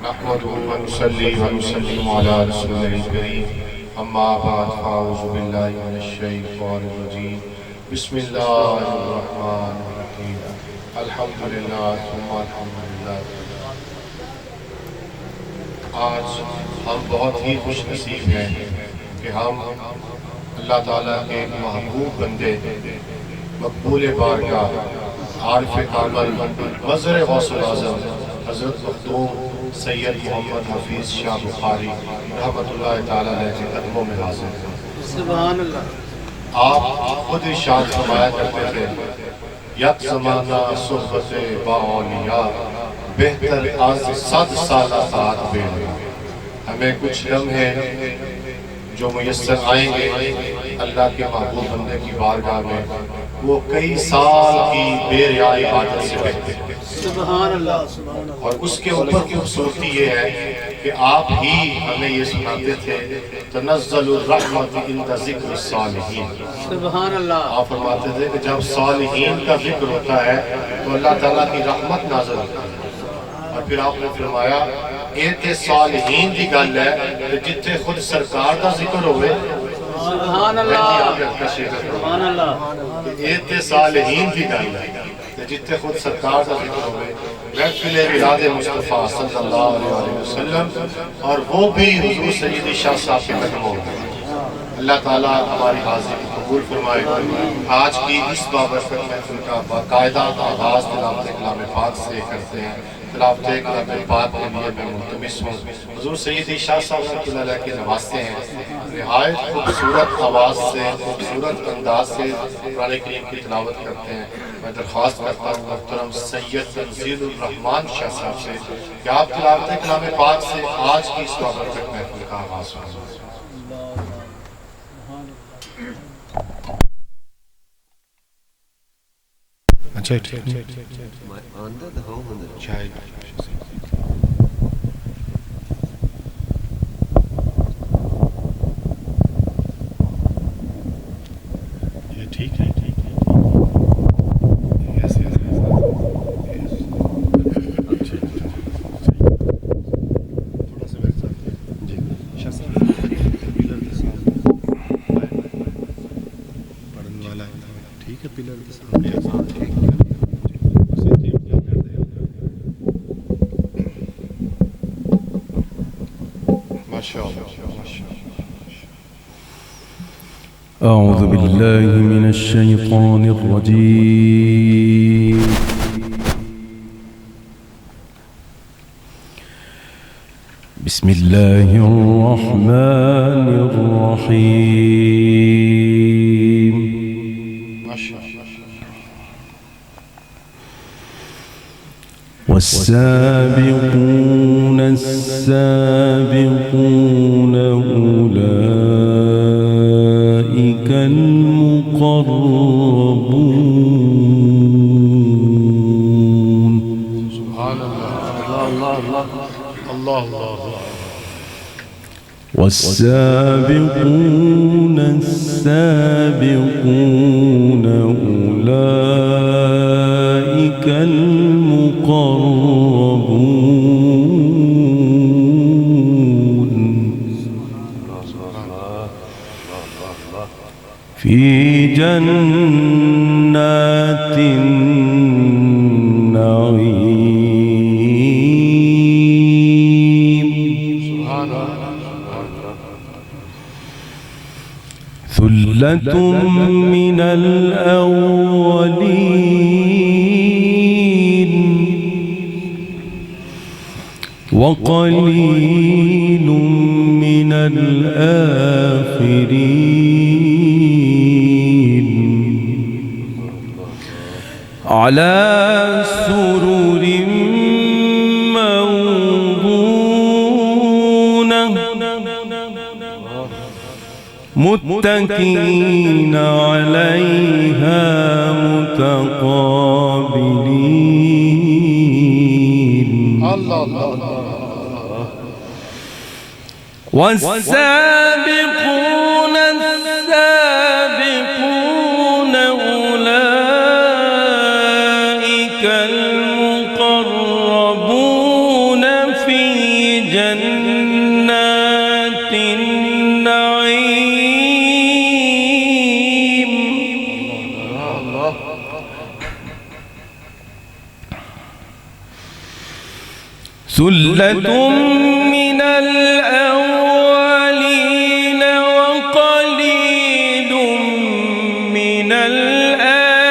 نحمده ونصلي ونسلم على رسوله الكريم اما بعد فاعوذ بالله من الشيطان الرجيم بسم الله الرحمن الرحيم الحمد لله ثم الحمد لله. آج ہم بہت ہی خوش نصیب ہیں کہ ہم اللہ تعالیٰ کے محبوب بندے مقبول بارگاہ عارف کامل وزر غوث الاعظم حضرت مخدوم سید محمد حفیظ شاہ بخاری رحمۃ اللہ تعالیٰ علیہ کے قدموں میں حاضر ہیں. سبحان اللہ. آپ خود ارشاد فرمایا کرتے تھے یک زمانہ صحبت با اولیاء بہتر از 100 سالہ ساتھ بے لیا. ہمیں کچھ لمحے جو میسر آئیں گے اللہ کے محبوب بندے کی بارگاہ میں وہ کئی سال کی بے ریا عبادت سے بہتر ہیں. سبحان اللہ. اور اس کے اوپر خوبصورتی یہ ہے کہ آپ ہی ہمیں یہ سناتے تھے تنزل الرحمت عند ذکر الصالحین. سبحان اللہ. آپ فرماتے تھے کہ جب صالحین کا ذکر ہوتا ہے تو اللہ تعالیٰ کی رحمت نازل ہوتی ہے. اور پھر آپ نے فرمایا ایتے صالحین دی گل ہے کہ جتنے خود سرکار دا ذکر ہوئے. سبحان اللہ. سبحان اللہ. ایتے صالحین دی گل ہے کہ جتنے خود سرکار دا ذکر ہوئے. محفل میلاد مصطفیٰ صلی اللہ علیہ وسلم اور وہ بھی حضور سیدی شاہ صاحب کے قدموں میں. اللہ تعالیٰ ہماری حاضری کو قبول فرمائے. آج کی اس بابرکت محفل کا باقاعدہ آغاز تلاوت کلام پاک سے کرتے ہیں. تلاوت کلام پاک کے لیے میں ملتمس ہوں. حضور سیدی شاہ صاحب رحمۃ اللہ علیہ کے نواستے ہیں. نہایت خوبصورت آواز سے خوبصورت انداز سے قرآن کریم کی تلاوت کرتے ہیں. میں درخواست کرتا ہوں محترم سید تنزیل الرحمان شاہ صاحب سے کہ آپ تلاوت کلام پاک سے آج کی اس بابرکت محفل کا آغاز فرمائیں. اچھا ٹھیک ہے. أعوذ بالله من الشيطان الرجيم. بسم الله الرحمن الرحيم. والسابقون السابقون أولئك المقربون. سبحان اللہ. اللہ اللہ. والسابقون السابقون أولئك المقربون في جنات النعيم. ثلة من الأولين وقليل من الآخرين على سرر موضونة متكئين عليها متقابلين. والسابقون السابقون أولئك المقربون في جنات النعيم ثلة من الأولين وقليل من الآخرين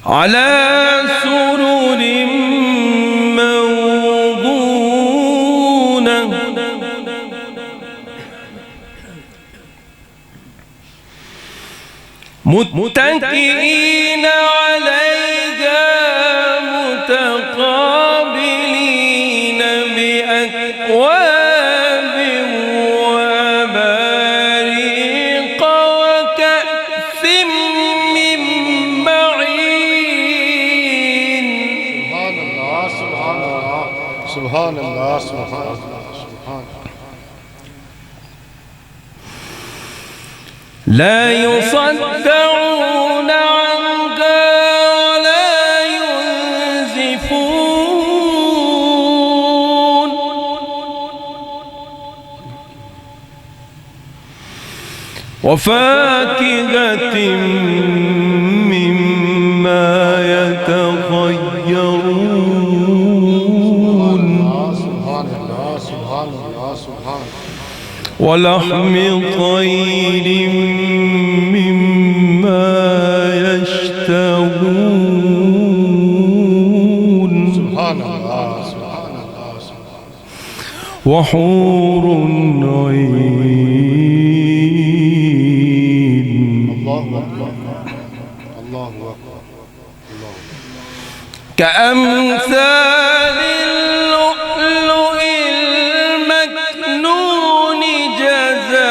على سرر موضونة متكئين عليها متقابلين بأكواب وأباريق وكأس من معين سبحان الله سبحان الله لا يصدعون عنها ولا ينزفون وفاكهة مما يتخيرون ولحم طير مما يشتهون وحور عين كأمثال اللؤلؤ المكنون جزاء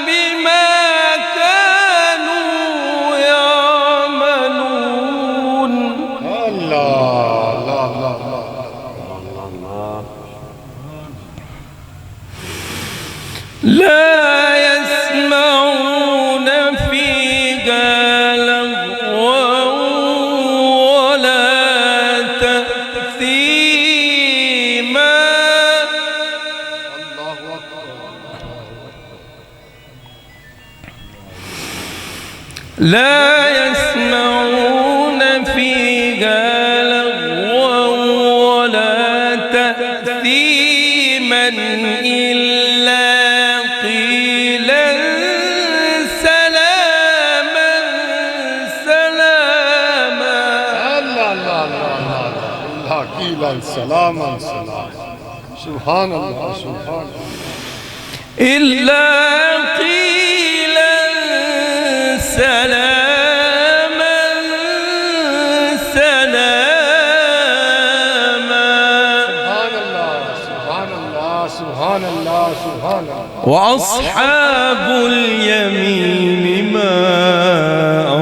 بما كانوا يعملون لا يسمعون فيها لغوا ولا تأثيما لا يسمعون فيها لغوا ولا تأثيما إلا قيلا سلاما سلاما قيلا سلاما سبحان الله سبحان الله إلا قيلا سلاما سلاما سبحان الله سبحان الله سبحان الله وأصحاب اليمين ما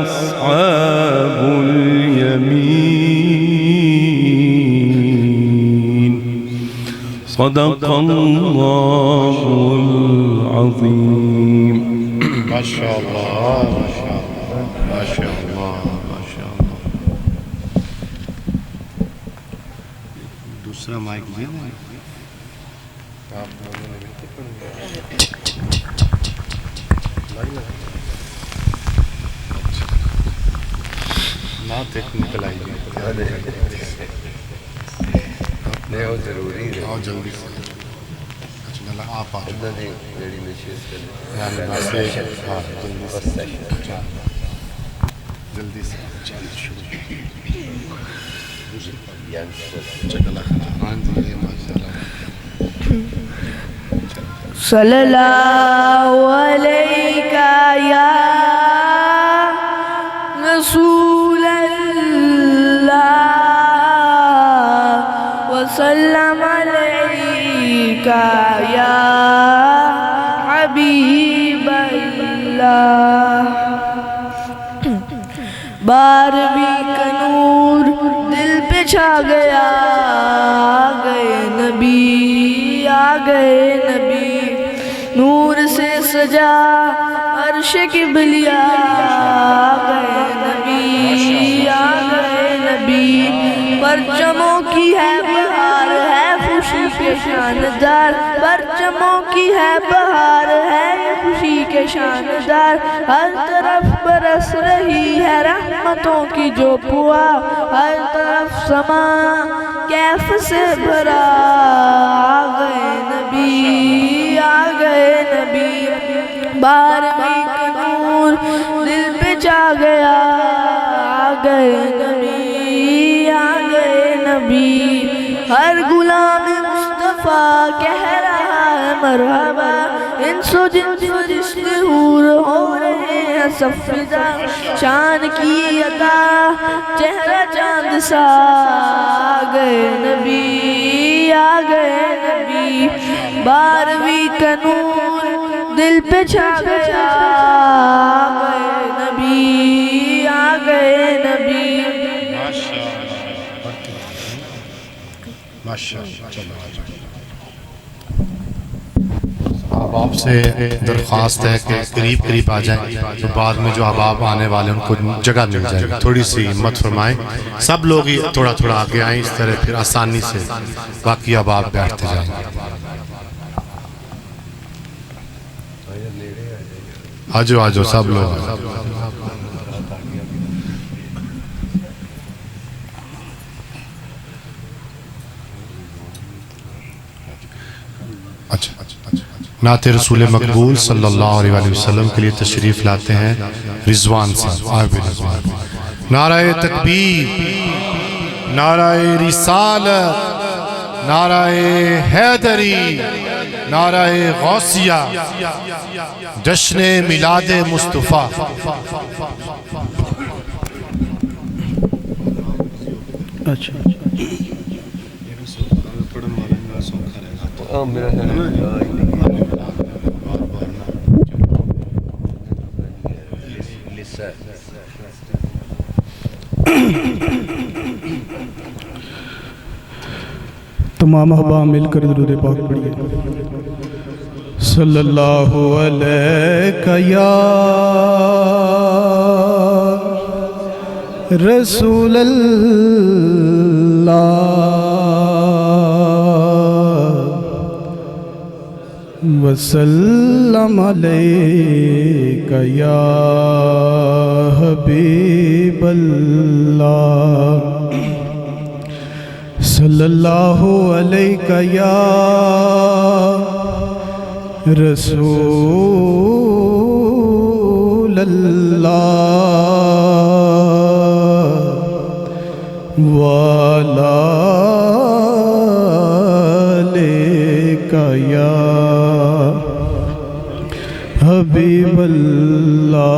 أصحاب اليمين صدق الله العظيم ما شاء الله ما شاء الله ما شاء الله ما شاء الله دوسرا مائک دے دیں آپ لوگوں نے نعت ایک نکل آئی نہیں وہ ضروری ہے آؤ جلدی سے اچھا گلا آپ آ جاؤ جڑی نشیز کریں ہاں جلدی سے جلدی سے اچھا گلا ہاں جی ماشاء اللہ صلی اللہ علیہ یا رسول اللہ وسلم علیہ یا حبیب اللہ بارہویں کا نور دل پہ چھا گیا گئے نبی آ گئے نبی نور سے سجا عرش کبریا آ گئے نبی آ گئے نبی پرچموں کی ہے بہار ہے خوشی کے شاندار پرچموں کی ہے بہار ہے خوشی کے شاندار ہر طرف برس رہی ہے رحمتوں کی جو پوا ہر طرف سما کیف سے بھرا آ گئے نبی آ گئے نبی بارہویں کا نور دل پہ چھا گیا آ گئے نبی آ گئے نبی ہر غلام مصطفیٰ کہہ رہا ہے مرحبا انس و جن فرشتے حور ہو رہے ہیں سب فضا شان کی عطا چہرہ چاند سا آ گئے نبی آ گئے نبی بارہویں کا نور دل پہ چھا گیا آ گئے نبی آ گئے نبی اب آپ سے درخواست ہے کہ قریب قریب آ جائیں تو بعد میں جو احباب آنے والے ان کو جگہ مل جائے گی تھوڑی سی ہمت فرمائیں سب لوگ ہی تھوڑا تھوڑا آگے آئیں اس طرح پھر آسانی سے باقی احباب بیٹھتے جائیں آجو آجو سب لوگ نعت رسول مقبول صلی اللہ علیہ وسلم کے لیے تشریف لاتے ہیں رضوان صاحب آئے رضوان نعرہ تکبیر نعرہ رسالت نعرہ حیدری نعرہ غوثیہ جشن میلاد مصطفیٰ میرا ہے تمام احباب مل کر درود پاک پڑھیے صلی اللہ علیہ یا رسول اللہ وسلم علیک یا حبیب اللہ صلی اللہ علیہ یا رسول اللہ وعلی آلک یا حبیب اللہ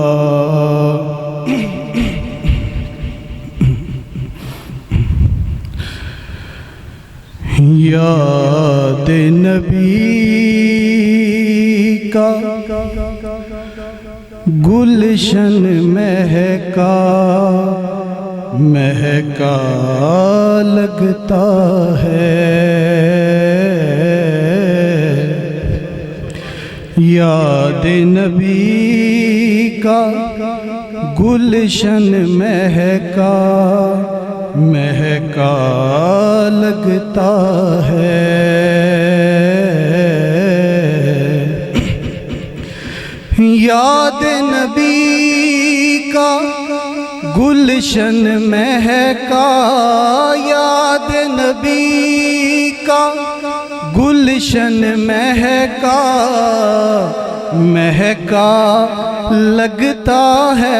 یاد نبی کا گلشن مہکا مہکا لگتا ہے یاد نبی کا گلشن مہکا مہکا لگتا ہے یاد نبی کا گلشن مہکا یاد نبی کا گلشن مہکا مہکا لگتا ہے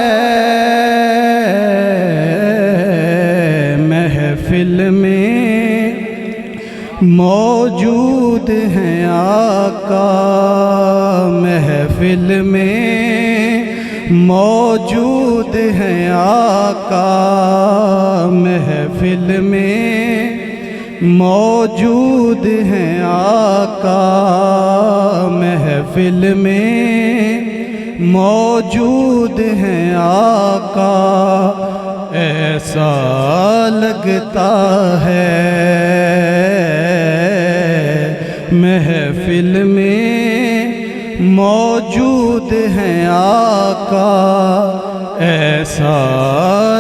محفل میں موجود ہیں آقا محفل میں موجود ہیں آقا محفل میں موجود ہیں آقا محفل میں موجود ہیں آقا ایسا لگتا ہے محفل میں موجود ہیں آقا ایسا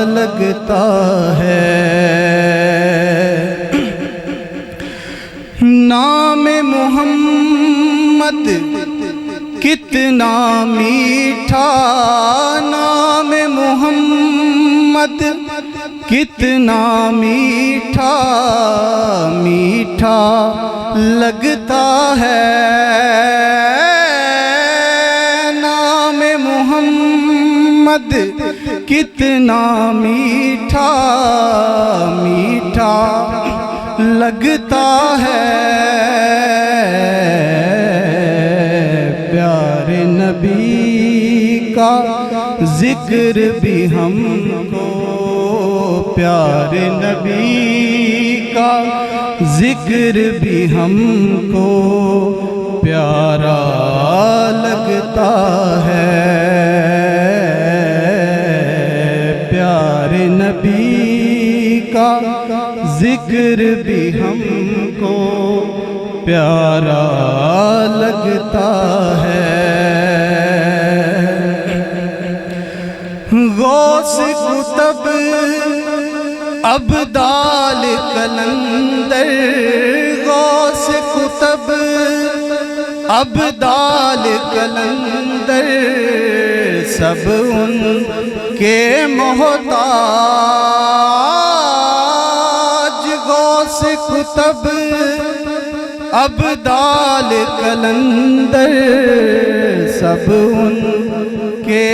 لگتا ہے نام محمد کتنا میٹھا نام محمد کتنا میٹھا میٹھا لگتا ہے نام محمد کتنا میٹھا میٹھا لگتا ہے پیارے نبی کا ذکر بھی ہم کو پیارے نبی کا ذکر بھی ہم کو پیارا لگتا ہے پیارے نبی کا ذکر بھی ہم کو پیارا لگتا ہے غوث کتب ابدال قلندر غوث کتب ابدال قلندر سب ان کے محتاج غوث کتب ابدال قلندر سب ان کے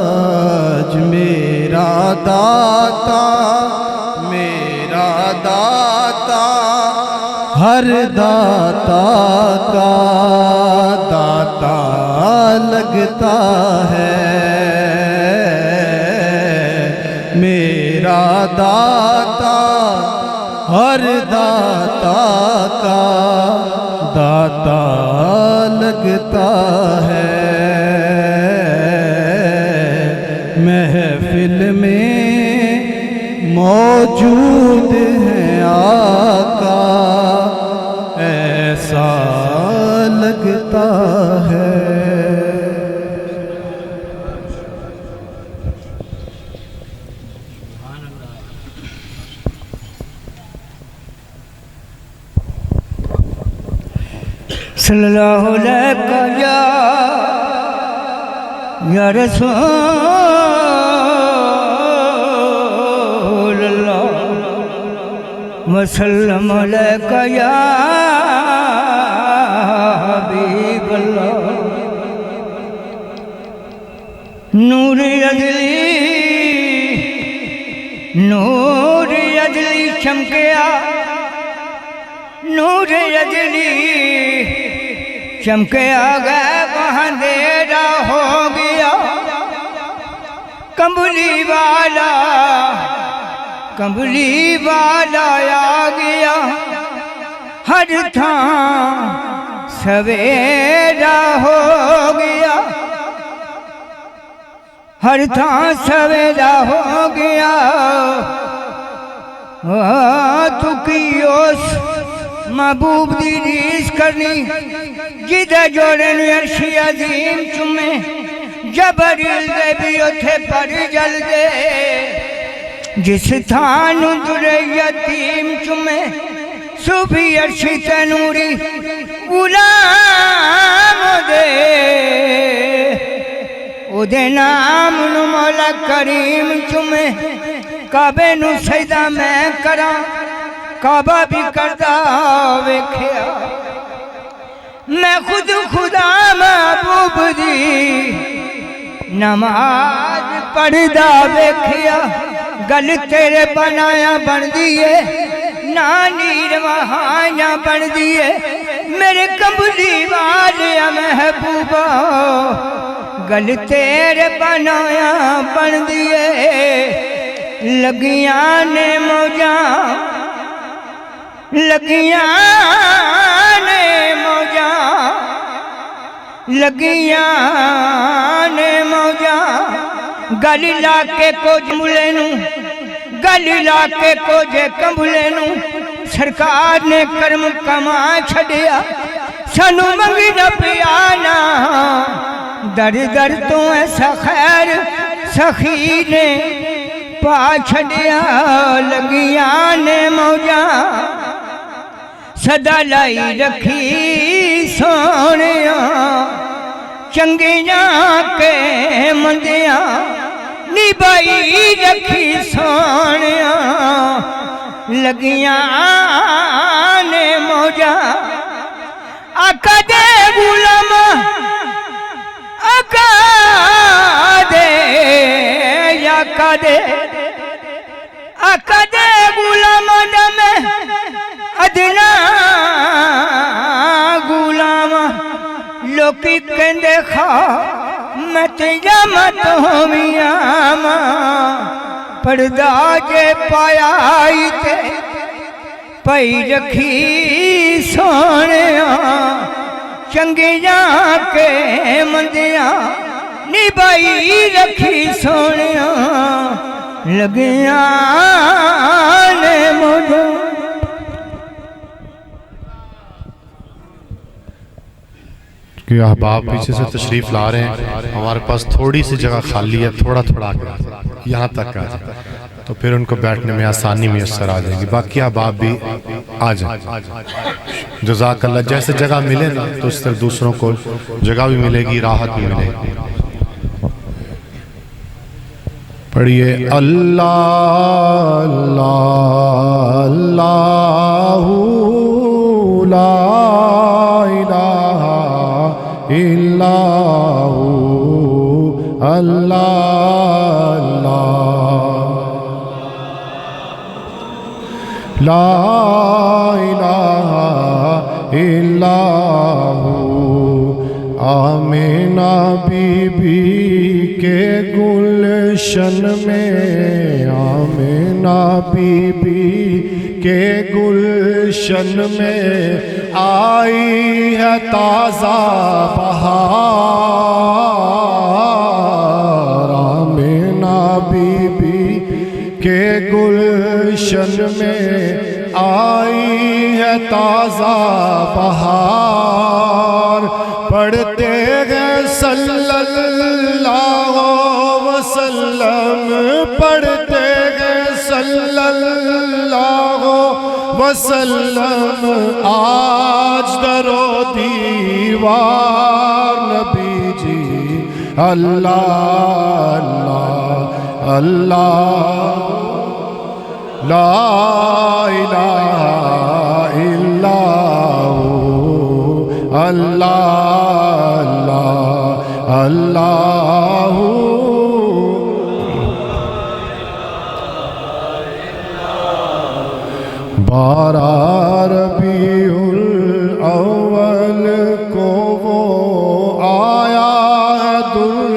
محتاج میرا داتا ہر داتا کا داتا لگتا ہے میرا داتا ہر داتا کا داتا لگتا ہے محفل میں موجود ہیں آقا ایسا لگتا ہے صلی اللہ علیہ یا رسول اللہ وسلم علیہ یا حبیب اللہ نور اجلی چمکیا نور اجلی چمکیا گیا وہاں اندھیرا ہو گیا کمبلی والا آ گیا ہر تھان سویرا ہو گیا ہر تھان سویرا ہو گیا تو کی اس محبوب دی ریس کرنی جدہ جوڑن عرشی عظیم چمے جبریل دے بھی اتھے پر جل دے جس تھان در یتیم چمے صوفی عرشی تنوری غلام دے او دے نام نو مولا کریم چمے کعبے نو سجدہ میں کرا کعبہ بھی کردہ ویکھیا میں خود خدا محبوب دی نماز پڑھدا ویکھیا گل تیرے بنایا بن دیئے نانی روحانیاں بن دیئے میرے کمبلی والیا محبوبہ گل تیرے بنایا بن دیئے لگیاں نے موجاں لگیاں نے موجاں لگیاں نے موجاں گل لا کے کچھ ملے نوں گل لا کے کچھ کمبلے نوں سرکار نے کرم کما چھڑیا سانو منگی نہ پیانا در در تو ایسا خیر سخی نے پا چھڑیا لگیاں نے موجاں صدا لائی رکھی سونیاں چنگیاں کے مندیاں نبائی رکھی سونیاں لگیاں نے موجاں آقا دے غلام آقا دے آقا دے غلام دم ادنا غلام لوکی کہندے خا میں تیجا متومیاں پردہ جے پایا آئی تے پائی رکھی سونیاں چنگیاں کے مندیاں نبائی رکھی سونیاں لگیاں نے مجھے کہ احباب پیچھے سے تشریف لا رہے ہیں ہمارے پاس تھوڑی سی جگہ خالی ہے تھوڑا تھوڑا یہاں تک آ جائے تو پھر ان کو بیٹھنے میں آسانی میسر آ جائے گی باقی احباب بھی آ جائیں جزاک اللہ جیسے جگہ ملے نا تو اس طرح دوسروں کو جگہ بھی ملے گی راحت بھی ملے گی پڑھیے اللہ اللہ اللہ لا الہ الا ہو اللہ لا الہ الا ہو آمینہ بی بی کے گلشن میں آمینہ بی بی کے گلشن میں آئی ہے تازہ بہار آمینہ بی بی کے گلشن میں آئی ہے تازہ بہار پڑھتے ہیں صلی اللہ وسلم پڑھتے ہیں صلی اللہ وسلم آج در و دیوار نبی جی اللہ اللہ اللہ لا الہ الا ہو اللہ اللہ اللہ بارہ ربیع الاول کو وہ آیا ہے در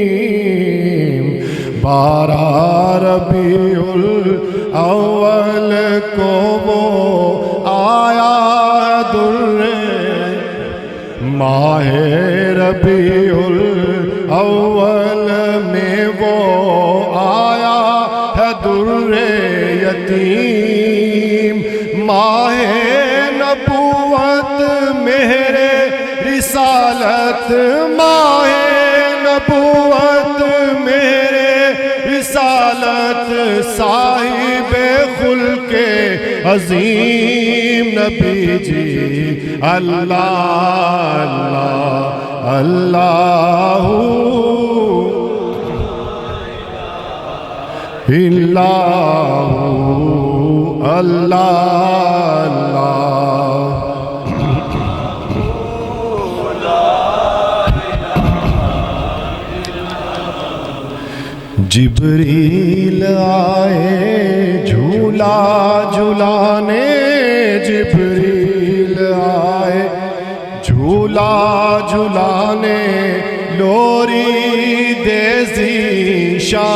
یتیم بارہ ربیع الاول کو وہ آیا ہے در ماہ ربیع الاول میں وہ آیا ہے در یتیم ماہ نبوت میرے رسالت ماہ نبوت میرے رسالت صاحب خلق عظیم نبی جی اللہ اللہ اللہ اللہ جبریل آئے جھولا جھولانے جبریل آئے جھولا جھولانے لوری دے ذیشان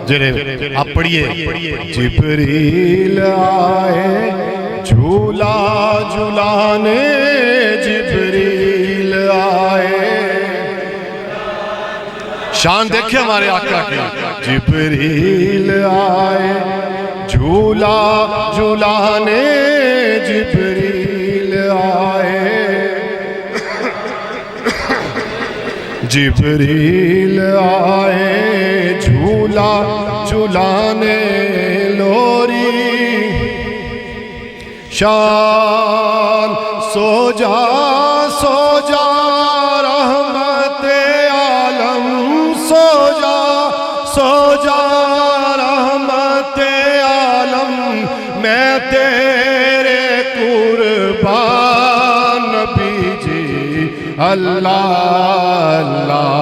جنہیں آپ پڑھئے جبریل آئے جھولا جھولانے جبریل شان دیکھیں ہمارے آقا کی. جبریل آئے جھولا جھولانے، جبریل آئے، جبریل آئے جھولا جھولانے، لوری شان سو جا سو جا رحمت عالم، سو جا سو جا رحمت عالم، میں تیرے قربان نبی جی. اللہ اللہ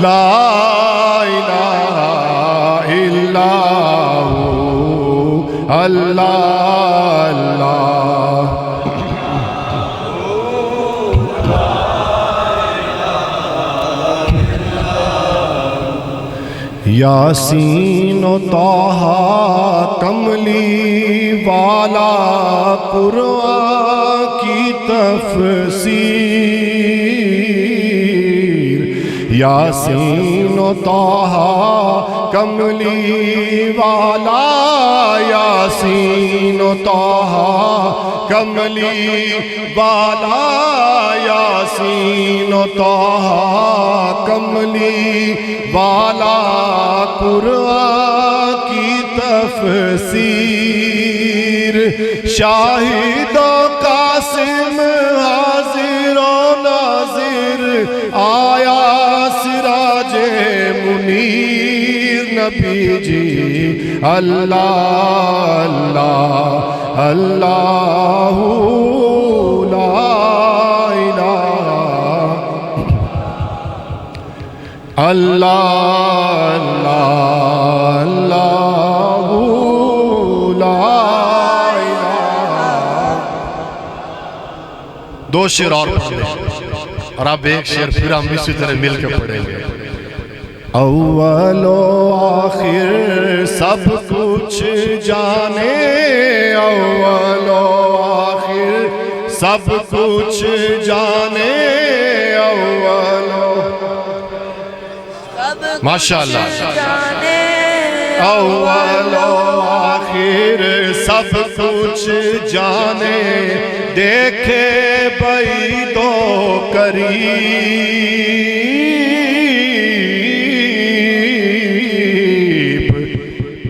لا الہ الا ہو، اللہ اللہ. یاسین و طہ کملی والا قرآن کی تفسیر، یاسین و طہ کملی والا، یاسین و طہ کملی والا، یاسین و طہ کملی والا، قرآن کی تفسیر، شاہد و قاسم حاضر و ناظر، آیا سراج منیر نبی جی. اللہ اللہ اللہ لا الہ اللہ اللہ اللہ لا الہ. دو شعر اور پڑھ لیں اور اب ایک شعر پھر ہم اسی طرح مل کے پڑھیں گے. اول و آخر سب کچھ جانے، اول و آخر سب کچھ جانے، اول و ماشاءاللہ، اول و آخر سب کچھ جانے، دیکھے بعید و قریب.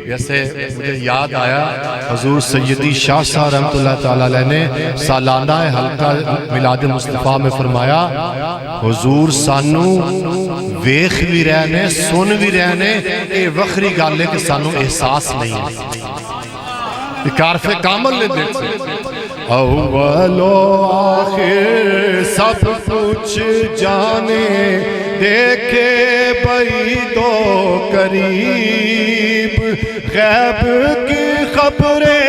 جیسے مجھے یاد آیا حضور سیدی شاہ صاحب رحمت اللہ تعالیٰ علیہ نے سالانہ حلقہ میلاد مصطفیٰ میں فرمایا، حضور سانو ویخ بھی رہنے سن بھی رہنے، اے وکھری گل ہے کہ سانو احساس نہیں ہے. کارف کامل نے دیکھ اول و آخر سب کچھ جانے، دیکھے بعید و قریب، غیب کی خبریں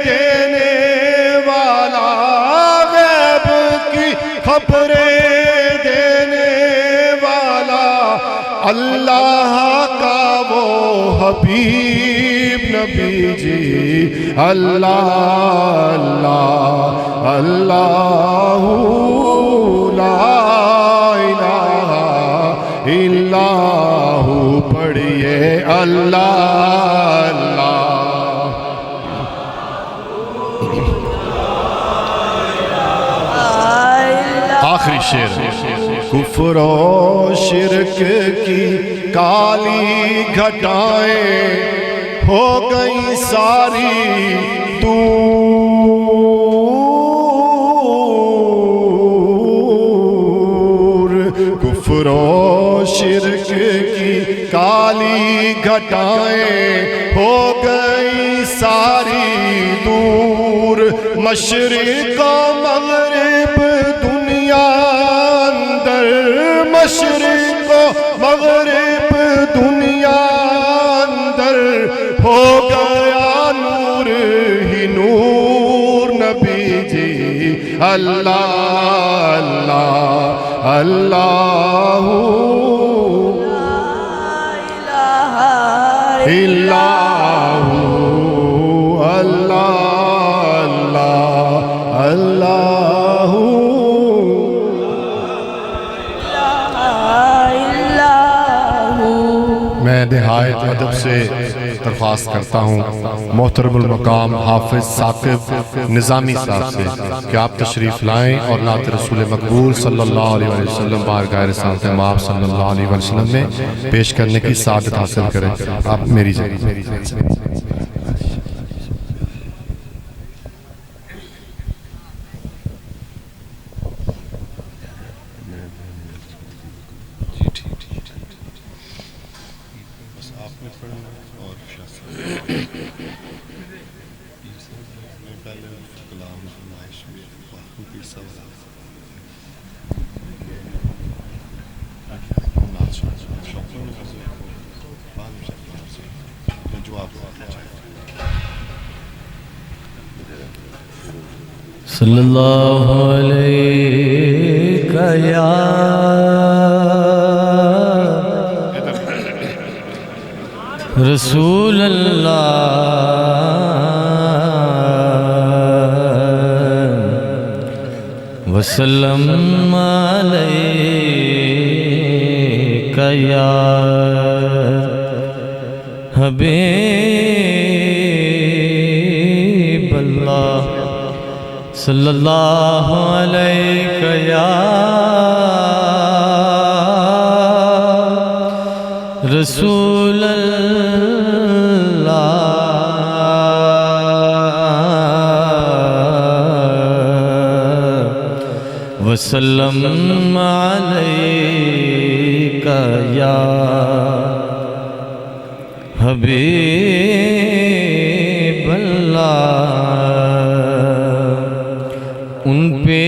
دینے والا، غیب کی خبریں دینے والا، اللہ کا وہ حبیب نبی جی. اللہ اللہ اللہ لا الہ الا ہو، پڑھئے اللہ اللہ. آخری شعر. کفر و شرک کی کالی گھٹائیں ہو گئی ساری دور، کفر و شرک کی کالی گھٹائیں ہو گئی ساری دور، مشرق و مغرب دنیا اندر، مشرق و مغرب دنیا اندر، ہو گیا نور ہی نور نبی جی. اللہ اللہ اللہ اللہ اللہ اللہ میں نہایت ادب سے درخواست کرتا ہوں محترم المقام حافظ ثاقب نظامی صاحب سے کہ آپ تشریف لائیں اور نعت رسول مقبول صلی اللہ علیہ وسلم بارگاہ رسالت مآب صلی اللہ علیہ وسلم میں پیش کرنے کی سعادت حاصل کریں. آپ میری جگہ. صلی اللہ علیہ یا رسول اللہ وسلم علیک یا حبیب اللہ صلی اللہ علیہ یا رسول اللہ وسلم علیک یا حبیب اللہ. ان پہ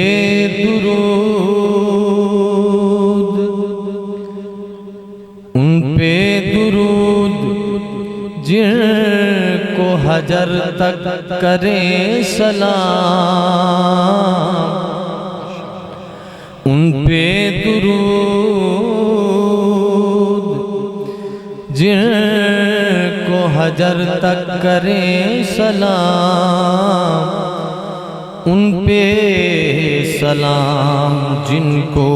درود جن کو حجر تک کرے سلام. ان پہ درود جن کو حجر تک کرے سلام. ان پہ سلام جن کو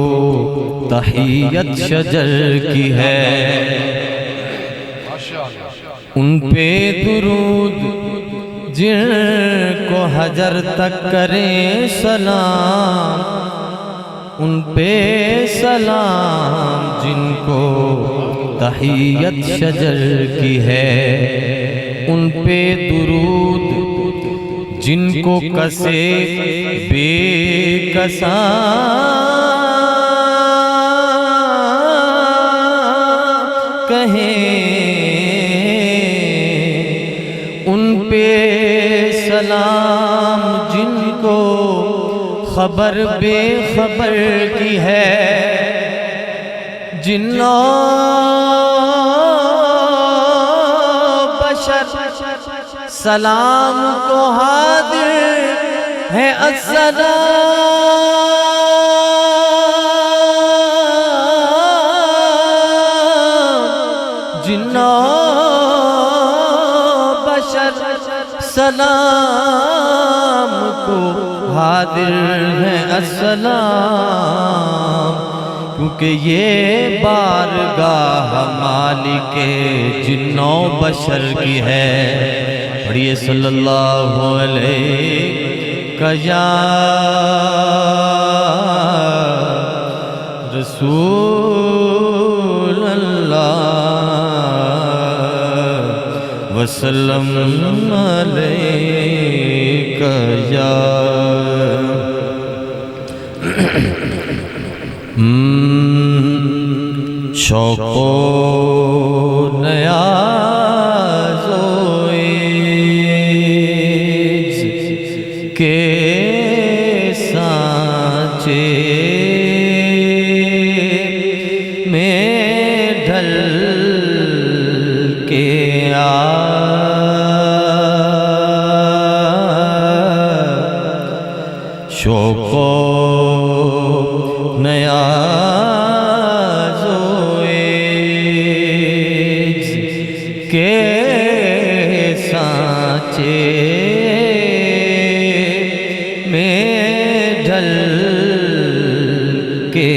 تحیت شجر کی ہے. ان پہ درود جن کو حجر تک کرے سلام. ان پہ سلام جن کو تحیت شجر کی ہے. ان پہ درود جن کو کسے بے کساں کہیں. ان پہ سلام جن کو خبر بے خبر کی ہے. جنوں بشر سلام کو حاضر ہے السلام. جنوں بشر سلام کو حاضر ہے السلام. کیونکہ یہ بارگاہ مالک جنوں بشر کی ہے. پڑھیے صلی اللہ علیہ یا رسول اللہ وسلم علیک یا شوق و نیاز و عجز کے سانچے میں ڈھل کے شوق و نیاز و عجز کے سانچے میں ڈھل کے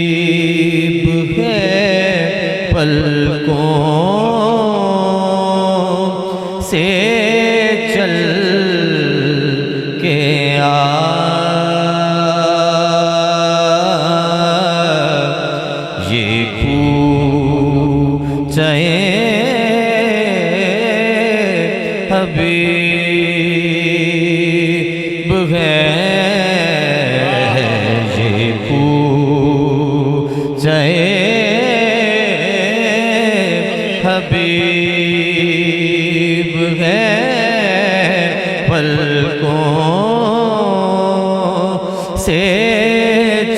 حبیب ہے پلکوں سے چل کے یہ پوچھے حبیب ہے یہ پوچھے حبیب ہے پلکوں سے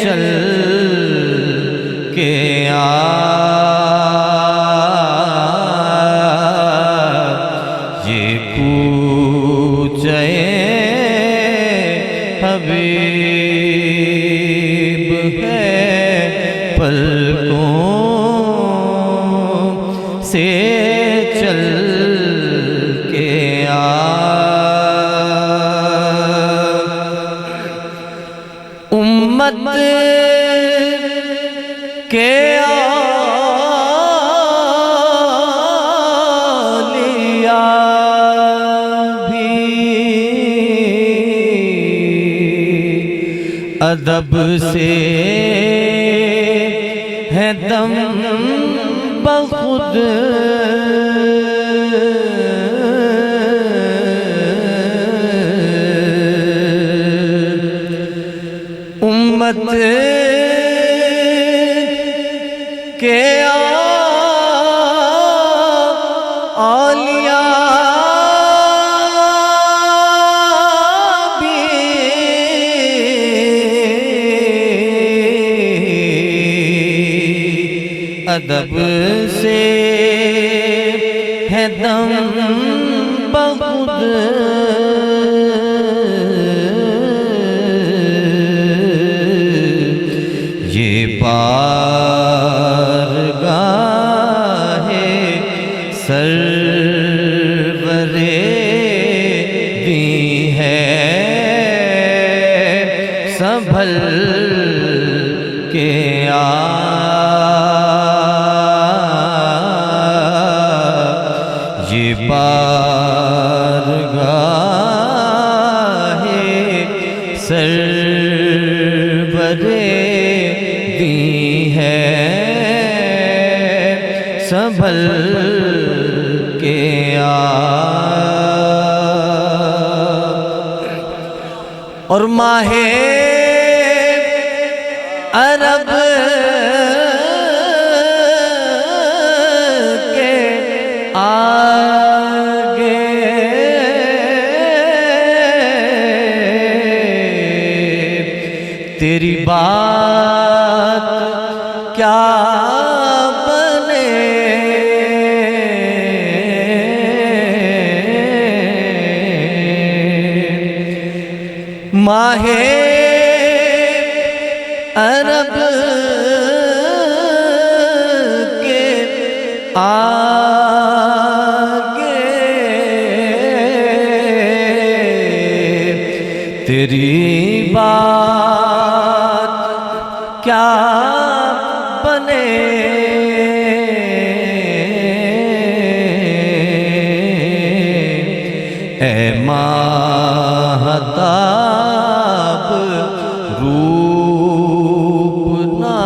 چل کے یہ پوچھے حبیب ہے پلکوں سے چل کے امت کے ادب سے ہے دم بخود امت کے ادب سے ہے دم بخود یہ بارگاہ سرور دی ہے سنبھل کے یہ بارگاہ سرور دی ہے سنبھل کے اور ماہ عرب کے آگے تیری بات کیا بنے ماہ عرب کے آگے تیری بات کیا بنے اے ماہتاب روپ نہ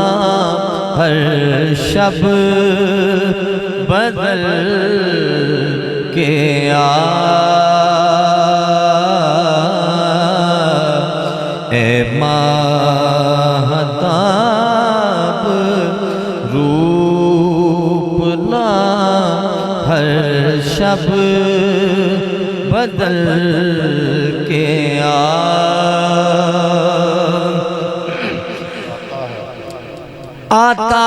ہر شب بدل کے اے ماہتاب روپ نہ ہر شب بدل کے آتا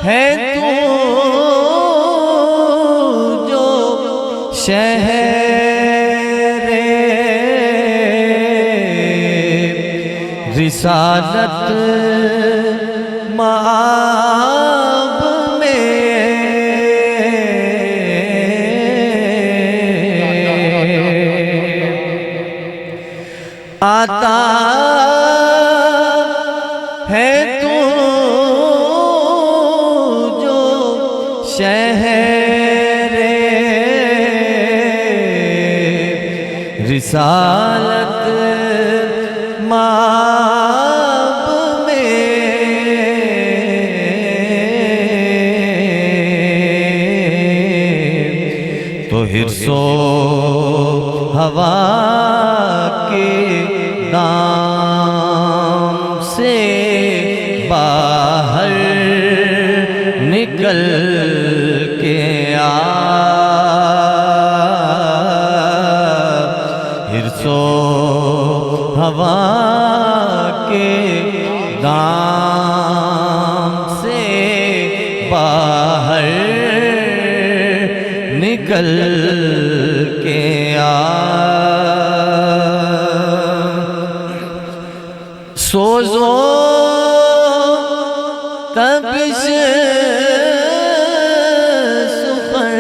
ہے تو جو شہر رسالت مآب میں آتا رسالت مآب میں تو حرص و ہوا کے دام سے باہر نکل کے حرص و ہوا کے دام سے باہر نکل کے سوزو تبش سخن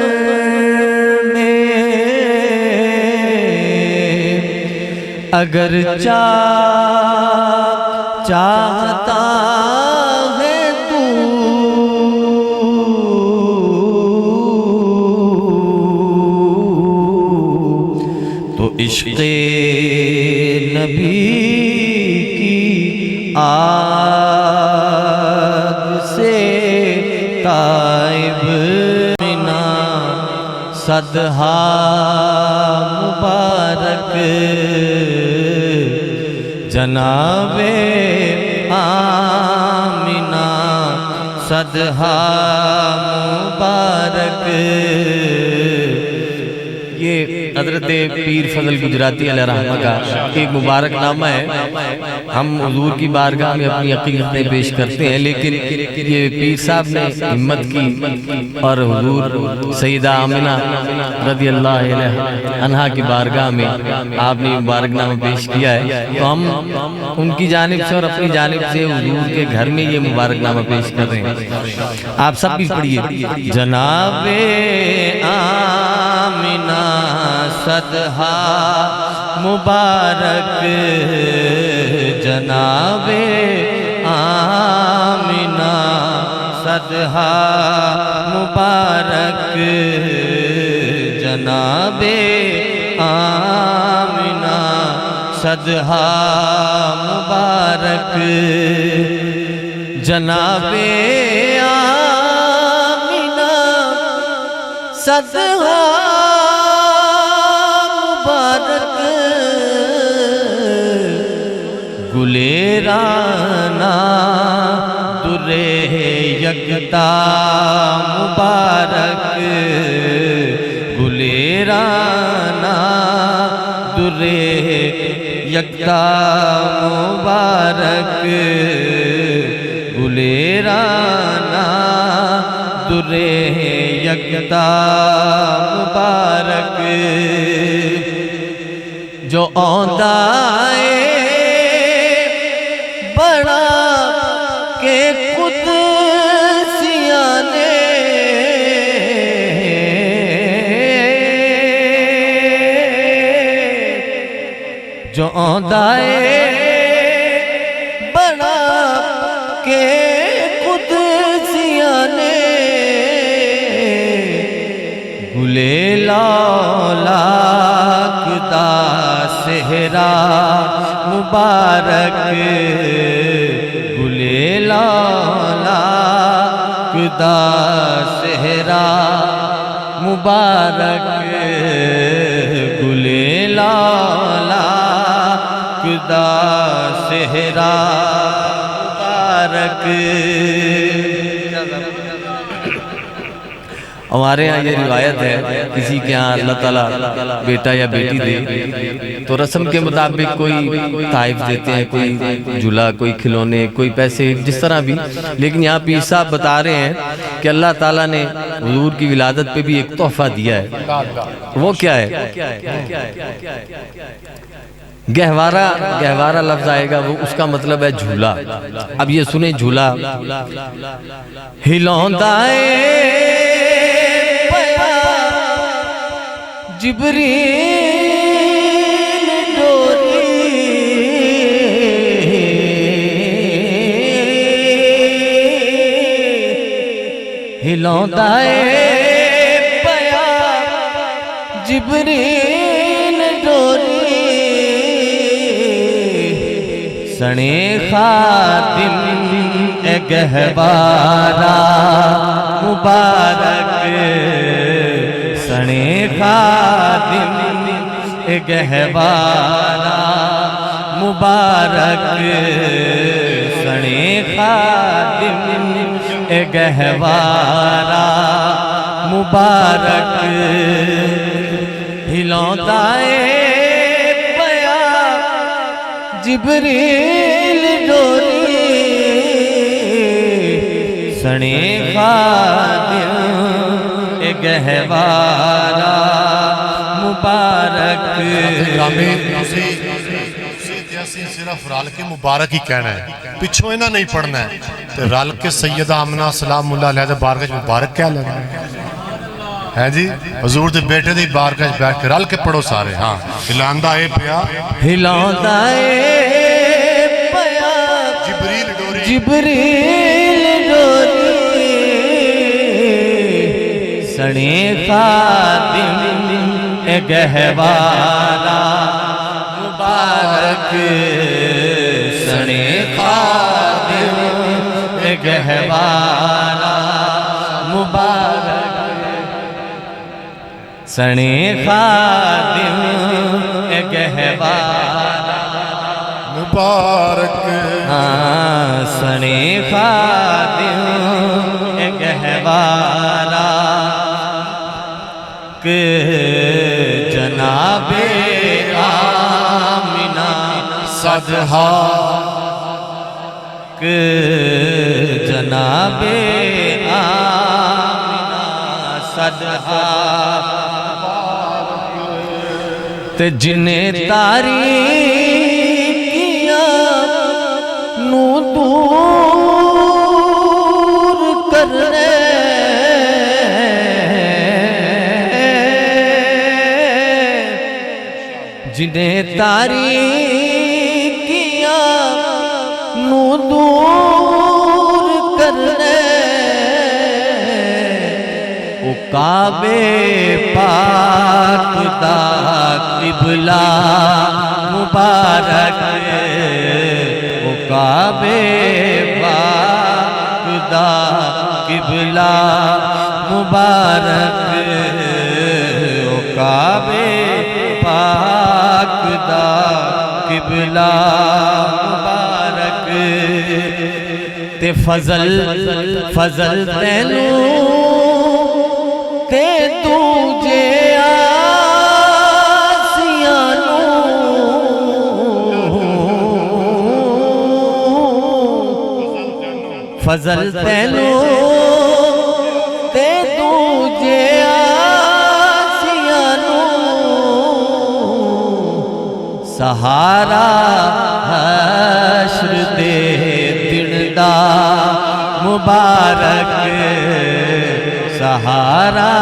میں اگر چاہتا ہے تو عشق نبی کی آگ سے تائب بنا صدہا مبارک جناب آمنہ صدہا مبارک. یہ حضرت پیر فضل گجراتی علیہ رحمہ کا ایک مبارک نامہ ہے. ہم حضور کی بارگاہ میں اپنی عقیدتیں پیش کرتے ہیں، لیکن یہ پیر صاحب نے ہمت کی اور حضور سیدہ آمنہ رضی اللہ عنہا کی بارگاہ میں آپ نے مبارک نامہ پیش کیا ہے، تو ہم ان کی جانب سے اور اپنی جانب سے حضور کے گھر میں یہ مبارک نامہ پیش کر رہے ہیں. آپ سب بھی پڑھیے. جناب آمنہ صدہا مبارک جناب آمنہ صدہا مبارک جناب آمنہ صدہا مبارک جناب آمنہ صدہا مبارک گلیرانہ در یکتا مبارک گلیرانہ در یکتا مبارک گلیرانہ در یکتا مبارک جو اوندائے بڑا کے قدسیاں نے جو اوندائے بڑا کے قدسیاں نے گلے لالاک دا صحرا مبارک گلے لالاک دا صحرا مبارک گلے لالاک دا صحرا مبارک. ہمارے یہاں یہ روایت ہے کسی کے ہاں اللہ تعالیٰ بیٹا یا بیٹی دے تو رسم کے مطابق کوئی تحائف دیتے ہیں، کوئی جھولا، کوئی کھلونے، کوئی پیسے، جس طرح بھی. لیکن یہاں پیر صاحب بتا رہے ہیں کہ اللہ تعالیٰ نے حضور کی ولادت پہ بھی ایک تحفہ دیا ہے. وہ کیا ہے؟ گہوارہ لفظ آئے گا، وہ اس کا مطلب ہے جھولا. اب یہ سنیں جھولا. ہلوندائے جبریل ڈوری ہلوندائے پیا جبریل ڈوری سنے خادم اے گہوارا مبارک سنے خادم اے گہوارا مبارک سنے خادم اے گہوارا مبارک ہلوندا اے پیا جبریل ڈوری سنے خادم اے گہوارا مبارک صرف رل کے مبارک ہی کہنا ہے پچھوں انہاں نہیں پڑھنا ہے تو رل کے سیدہ آمنہ سلام اللہ علیہ بارگاہ مبارک کہہ لینا ہے جی حضور دے بیٹے دی بارگاہ بیٹھ کے رل کے پڑھو سارے ہاں ہلاندا اے پیا ہلاندا اے پیا جبریل ڈوری سنے خادم اے گہوارا مبارک سنے خادم اے گہوارا مبارک سنے خادم اے گہوارا مبارک سنے خادم اے گہوارا کہ جناب آمنہ صدہا کہ جناب آمنہ صدہا تے جنہیں تاریخ کیا نو دور کرنے جنہیں تاریخ کیا نو دور کرنے او کعبے پاک دا قبلہ مبارک او کعبے پاک دا قبلہ مبارک او کعبے پاک دا قبلہ مبارک تے فضل تینوں تے تجھے آسیانوں فضل تینوں تے تجھے سہارا حشر دے دن دا مبارک سہارا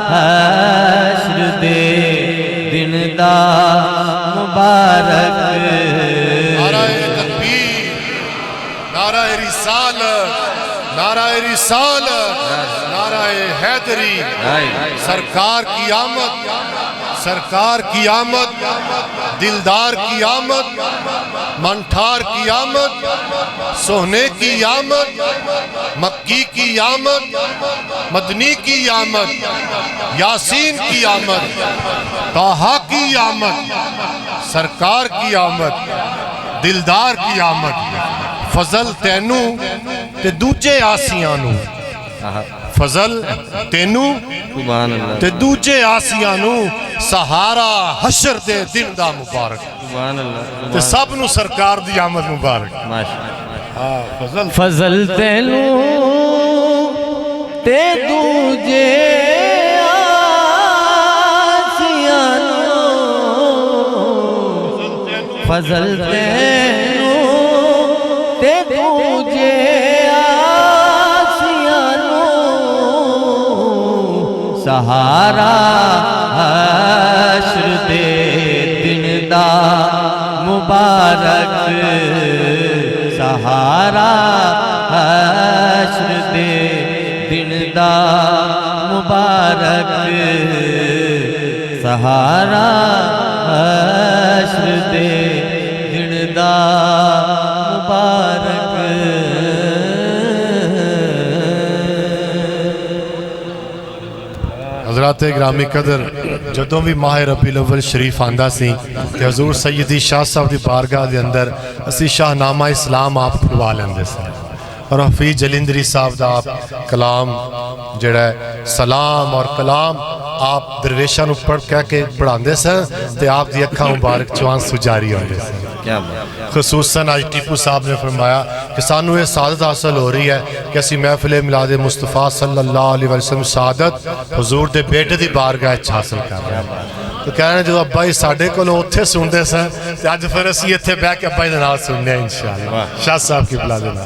حشر دے دن دا مبارک نعرہ تکبیر نعرہ رسالت نعرہ رسالت نعرہ حیدری سرکار کی آمد سرکار کی آمد دلدار کی آمد منٹھار کی آمد سونے کی آمد مکی کی آمد مدنی کی آمد یاسین کی آمد طٰہٰ کی آمد سرکار کی آمد دلدار کی آمد فضل تینوں تے دوجے آسیانوں فضل تینوں تے دوجے آسیانوں سہارا حشر دے دن دا مبارک تے سب نو سرکار دی آمد مبارک فضل تینوں تے دوجے آسیانوں فضل تینوں تے دوجے سہارا حشر دے دن دا مبارک سہارا حشر دے دن دا مبارک سہارا حشر دے دن دا حضرات گرامی قدر جدوں بھی ماہ ربیع الاول شریف آندا سی کہ حضور سیدی شاہ صاحب دی بارگاہ دے اندر اسی شاہنامہ اسلام آپ پڑھوا لیندے سن اور حفیظ جلندری صاحب دا آپ کلام جڑا ہے سلام اور کلام آپ درویشاں نو پڑھ کہہ کے پڑھاندے سن تے آپ دی اکھاں مبارک چوان سجاری ہوندے سن خصوصاً آج ٹیپو صاحب نے فرمایا کہ سانو یہ سعادت حاصل ہو رہی ہے کہ اسی محفل میلاد مصطفیٰ صلی اللہ علیہ وسلم سعادت حضور دے بیٹے دی بارگاہ حاصل کر رہے ہیں تو کہہ رہے ہیں جو ابا ہی ساڑھے کو لو اتھے سندے سن تو آج پھر اسی اتھے بے کے ابا ہی دنال سننے ہیں انشاءاللہ شاہ صاحب کی بلا دینا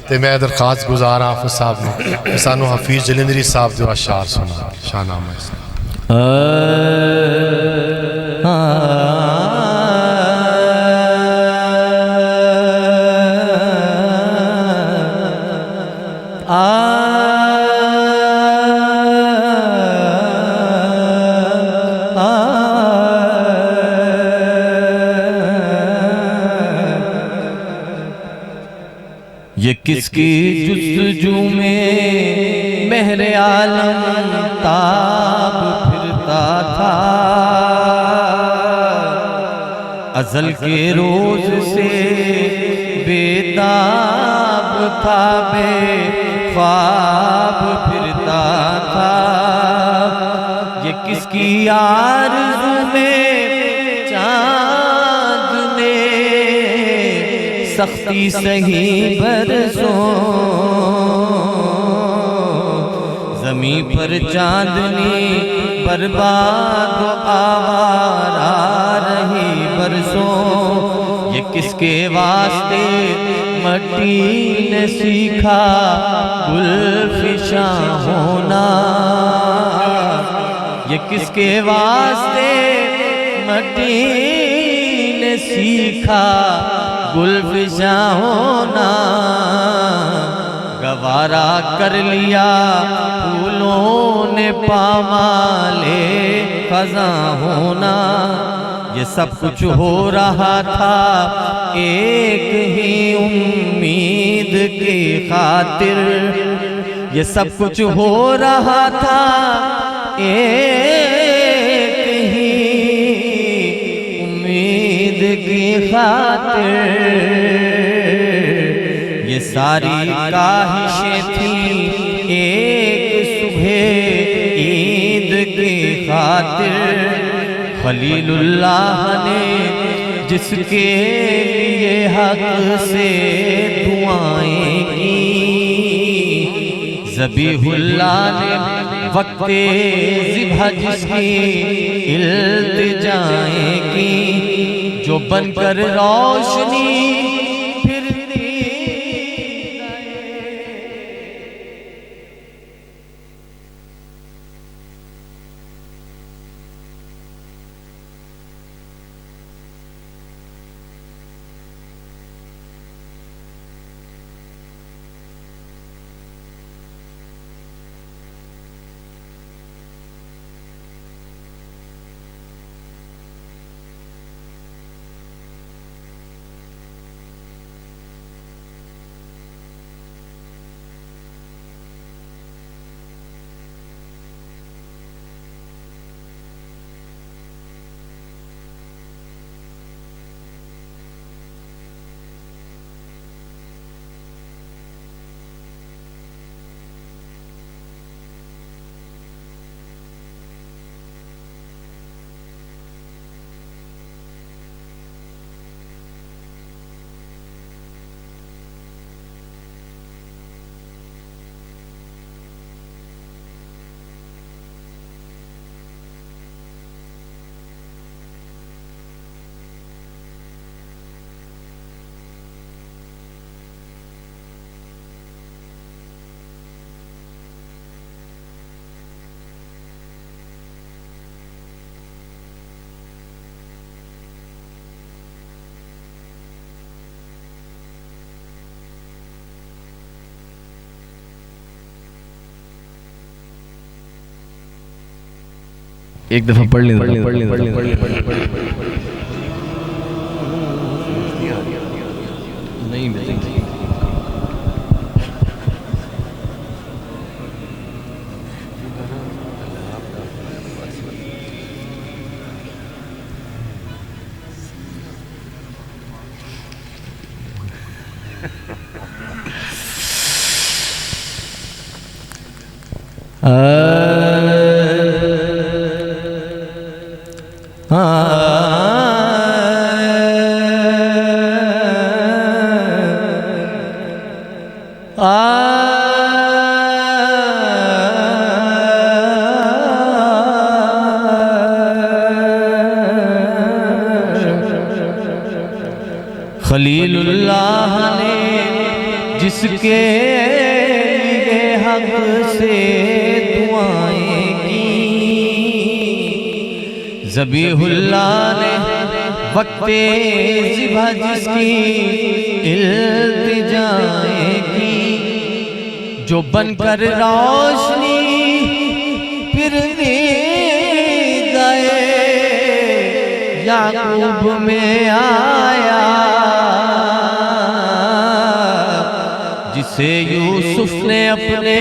تو میں درخواست گزار حافظ صاحب نے کہ سانو حفیظ جلندری صاحب دے اشعار سنا شاہ نامہ یہ کس کی جستجو میں مہر عالم تاب پھرتا تھا ازل کے روز سے بیتاب تھا بے خواب پھرتا تھا یہ کس کی آرزو میں چاند نے سختی سہی برسوں زمین پر چاندنی برباد و آوارہ رہی برسوں یہ کس کے واسطے مٹی نے سیکھا گلفشاں ہونا یہ کس کے واسطے مٹی نے سیکھا گلفشاں ہونا گوارا کر لیا پھولوں نے پامالے خزاں ہونا یہ سب کچھ ہو رہا تھا ایک ہی امید کی خاطر یہ سب کچھ ہو رہا تھا ایک ہی امید کی خاطر یہ ساری کاہشیں تھیں ایک صبح عید کی خاطر خلیل اللہ نے جس کے لیے حق سے دعائیں کی ذبیح اللہ نے وقت ذبح جس کی التجائیں کی جو بن کر روشنی ایک دفعہ پڑھ لیں نہیں خلیل اللہ نے جس کے لیے حق سے دعائیں کی، ذبیح اللہ نے وقت ذبح جس کی التجائیں کی، جو بن کر روشنی پھر گئے یعقوب میں آیا، جسے یوسف نے اپنے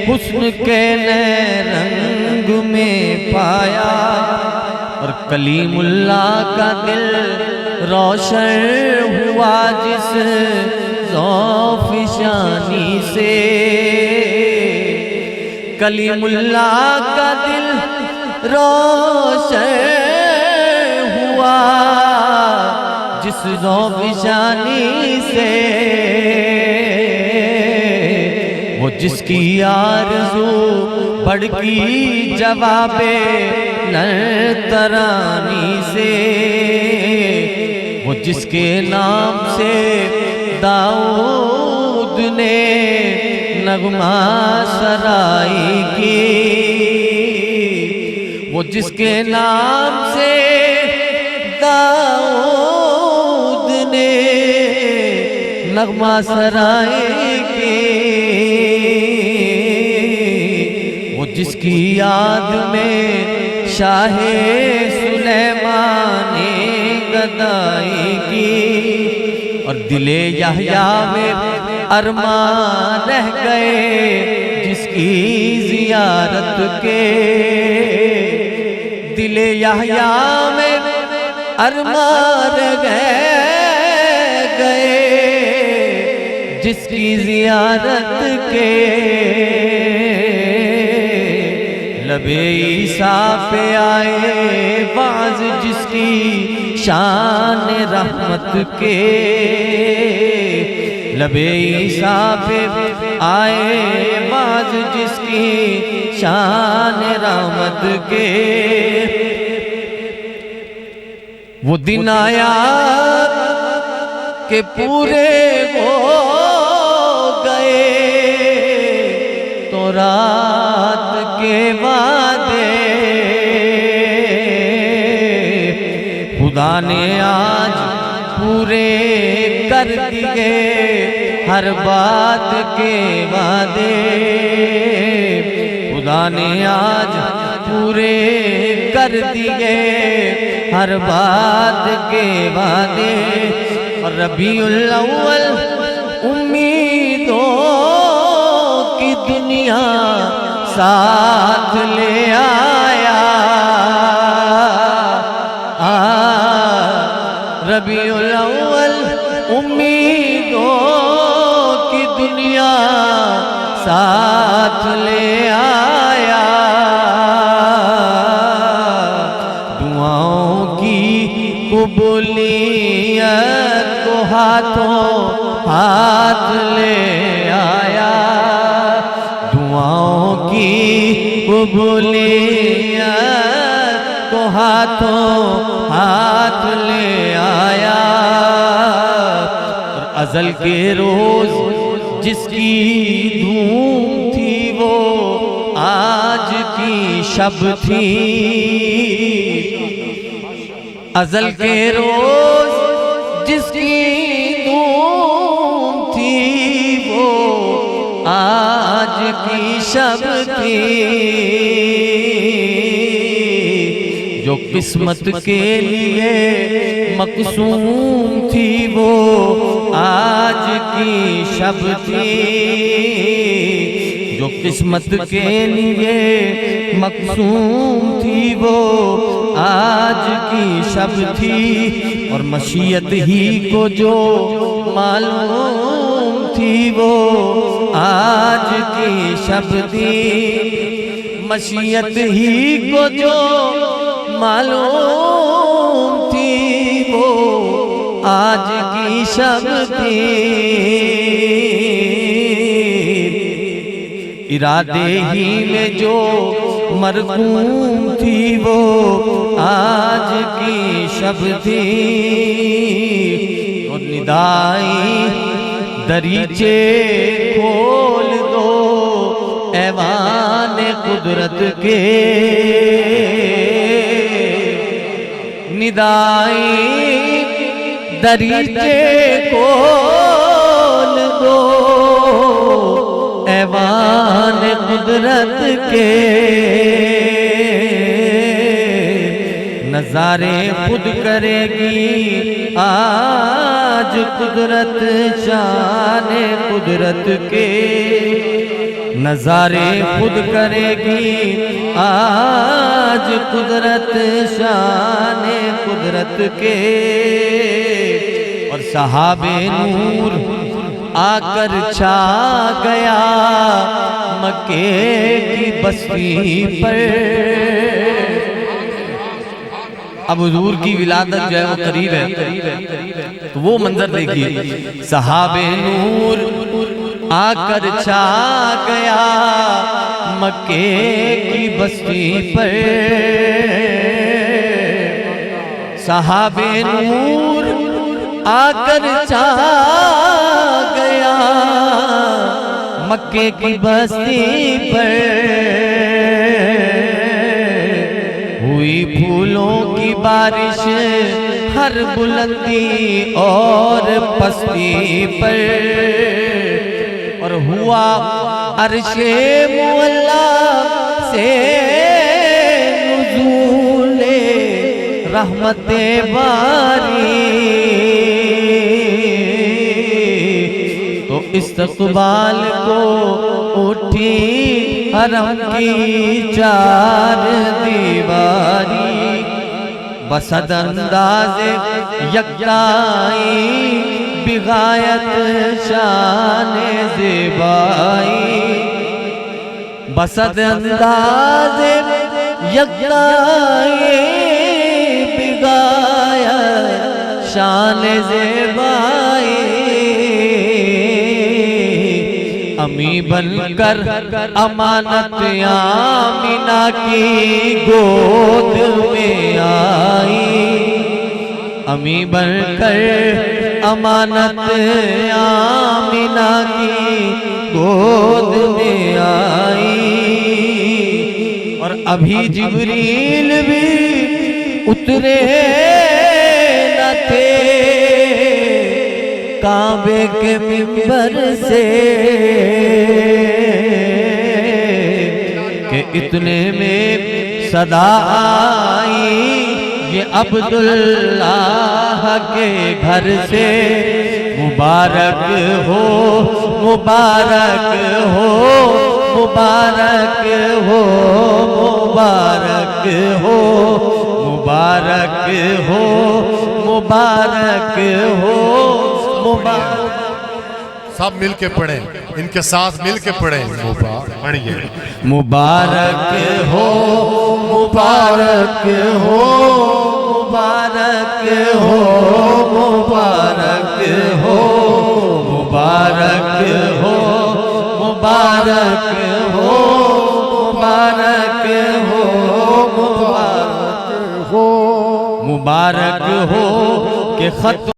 حسن کے نئے رنگ میں پایا، اور کلیم اللہ کا دل روشن ہوا جس ذوف شانی سے، کلیم اللہ کا دل روشن ہوا جس ذوف شانی سے، وہ جس کی آرزو بڑھ کی جواب لرترانی سے، وہ جس کے نام سے داؤد نے نغمہ سرائی کی، وہ جس کے نام سے داؤد نے نغمہ سرائی کی، وہ جس کی یاد میں شاہ سلیمان نے گدائی کی، اور دل یحییٰ میں ارمان رہ گئے جس کی زیارت کے، دل یحییٰ میں ارمان رہ گئے جس کی زیارت کے، لب عیسیٰ پہ آئے باز جس کی شان رحمت کے، لب عیسیٰ پہ آئے باز جس کی شان رحمت کے، وہ دن آیا کہ پورے ہو گئے تو رات کے وعدے، خدا نے آج پورے کر دیے ہر بات کے وعدے، خدا نے آج پورے کر دیے ہر بات کے وعدے، اور ربیع الاول امیدوں کی دنیا ساتھ لے آیا، ربیع الاول امیدوں کی دنیا ساتھ لے آیا، دعاؤں کی قبولیت کو ہاتھوں ہاتھ لے آیا، دعاؤں کی قبولیت کو ہاتھوں ہاتھ لے آیا، اور ازل کے روز جس کی دھوم تھی وہ آج کی شب تھی، ازل کے روز جس کی دھوم تھی وہ آج کی شب تھی، جو قسمت کے لیے مقسوم تھی وہ آج کی شب تھی، جو قسمت کے لیے مقسوم تھی وہ آج کی شب تھی، اور مشیت ہی کو جو معلوم تھی وہ آج کی شب تھی مشیت ہی کو جو معلوم تھی وہ آج کی شب تھی ارادے ہی میں جو مرقوم تھی وہ آج کی شب تھی اور ندائی دریچے کھول دو ایوان قدرت کے ندائی دریچے کھول دو ایوان قدرت کے نظارے خود کرے گی آج قدرت شان قدرت کے نظارے خود کرے گی آج قدرت شان قدرت کے اور صحاب نور آ کر چھا گیا مکے کی بستی پر اب حضور کی ولادت جو ہے وہ قریب ہے تو وہ منظر دیکھیے صحاب نور آ کر چھا گیا مکے کی بستی پر صحاب نور آ کر چھا گیا مکے کی بستی پر ہوئی پھولوں کی بارش ہر بلندی اور پستی پر اور ہوا عرش مولا سے نزول رحمت باری تو استقبال کو اٹھی حرم کی چار دیواری بسد انداز یکتائی بغایت شان زیبائی بسد انداز یکتائی بغایت شان زیبائی امی بن کر امانت آمینہ کی گود میں آئی امی بن کر امانت آمینہ کی گود میں آئی اور ابھی جبریل بھی اترے نہ تھے کعبے کے منبر سے کہ اتنے میں صدا آئی یہ عبداللہ کے گھر سے مبارک ہو مبارک ہو مبارک ہو مبارک ہو مبارک ہو مبارک ہو مبارک سب مل کے پڑھیں ان کے ساتھ مل کے پڑھیں پڑھیے مبارک ہو مبارک ہو مبارک ہو مبارک ہو مبارک ہو مبارک ہو مبارک ہو مبارک ہو مبارک ہو کہ ختم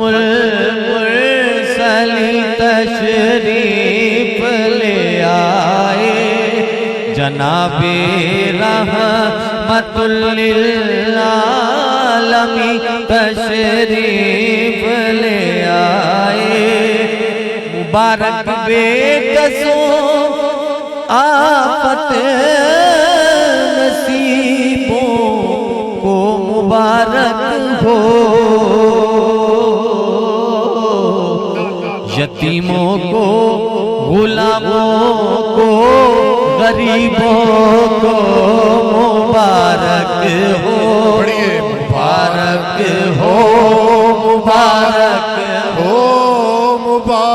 المرسلی تشریف لے آئے جناب رحمت للعالمین تشریف لے آئے مبارک بے کسوں آفت نصیبوں کو مبارک ہو یتیموں کو غلاموں کو غریبوں کو مبارک ہو مبارک ہو مبارک ہو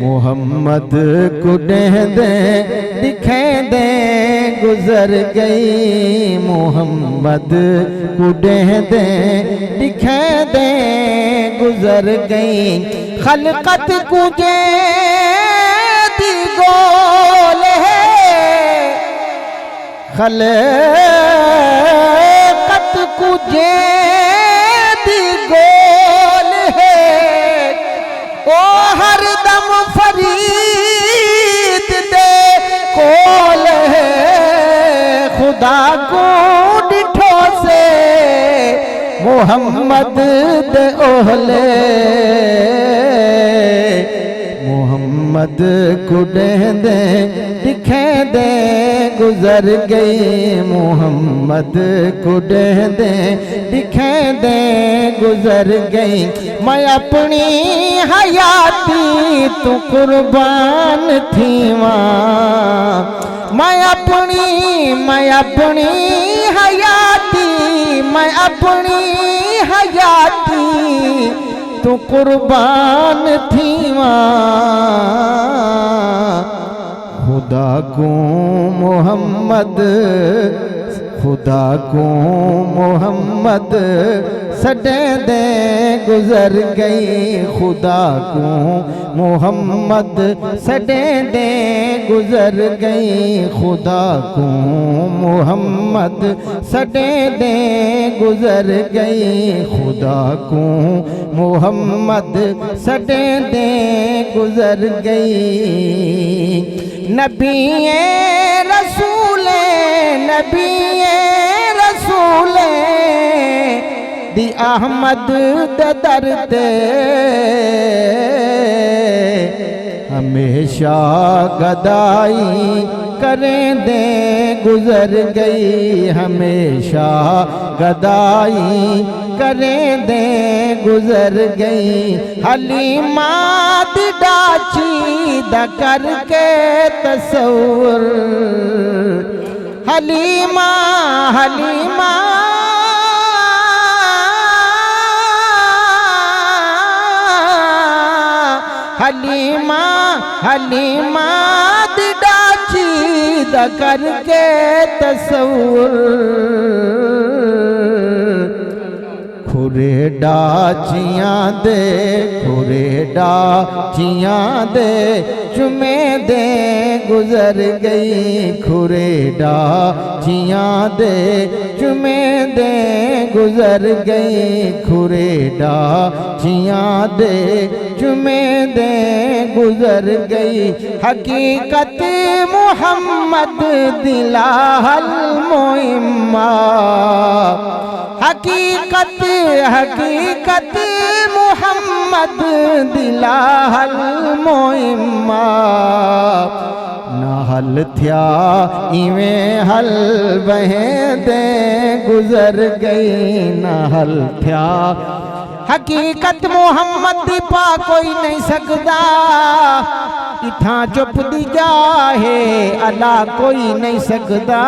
محمد کو دیں دکھیں دیں گزر گئی محمد کو دیں دکھیں دیں گزر گئی خلقت کو دی گول ہے خلقت کو دی گول ہے او ہر دم فرید دے کول ہے خدا کو ڈٹھو سے محمد دے اہلے محمد کو دیں دکھیں دیں گزر گئی محمد کو دیں دکھیں دیں گزر گئی میں اپنی حیاتی تو قربان تھی ماں میں اپنی حیاتی میں اپنی حیاتی تو قربان تھی ماں خدا کو محمد سڈیں دیں گزر گئی خدا کو محمد سڈیں دیں گزر گئی خدا کو محمد سڈیں دیں گزر گئی خدا کو محمد سڈیں دیں گزر گئی نبی رسول دی احمد در تے ہمیشہ گدائی کریں دیں گزر گئی ہمیشہ گدائی کریں دیں گزر گئی حلیمہ دی ڈاچی دا کر کے تصور حلیمہ دی ڈاچی دا کر کے تصور کھرے ڈاچیاں دے چمے دے گزر گئی کھرے ڈاچیاں دے چمے دے گزر گئی کھرے ڈاچیاں دے چمے دے گزر گئی حقیقت محمد دلال المعمہ حقیقت محمد دلال المعمہ نہ حل تھیا ایویں حل بہیں دے گزر گئی نہ حل تھیا حقیقت محمد دی پا کوئی نہیں سکدا اتھاں چپ دی جاہے اللہ کوئی نہیں سکدا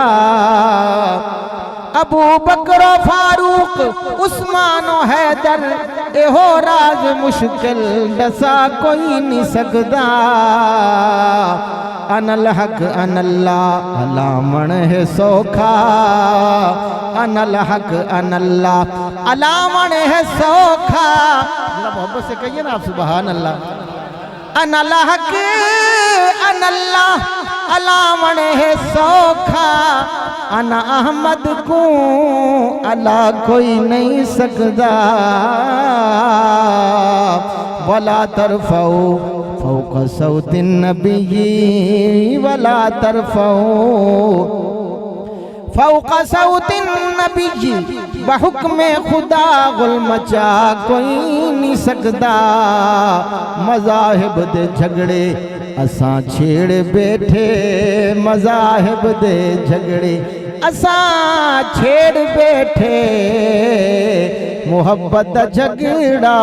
ابو بکر و فاروق عثمان و حیدر اہو راز مشکل دسا کوئی نہیں سکدا ان الحق ان اللہ علامن ہے سوکھا ان الحق ان اللہ علامن ہے سوکھا اللہ محبت سے کہیے نا آپ سبحان اللہ ان الحق ان اللہ علامن ہے سوکھا انا احمد کو اللہ کوئی نہیں سکدا ولا ترفعوا فوق صوت النبی ولا ترفعوا فوق صوت النبی بحکم خدا غل مچا کوئی نہیں سکدا مذاہب دے جھگڑے اساں چھیڑ بیٹھے مذاہب دے جھگڑے اساں چھیڑ بیٹھے محبت دا جھگڑا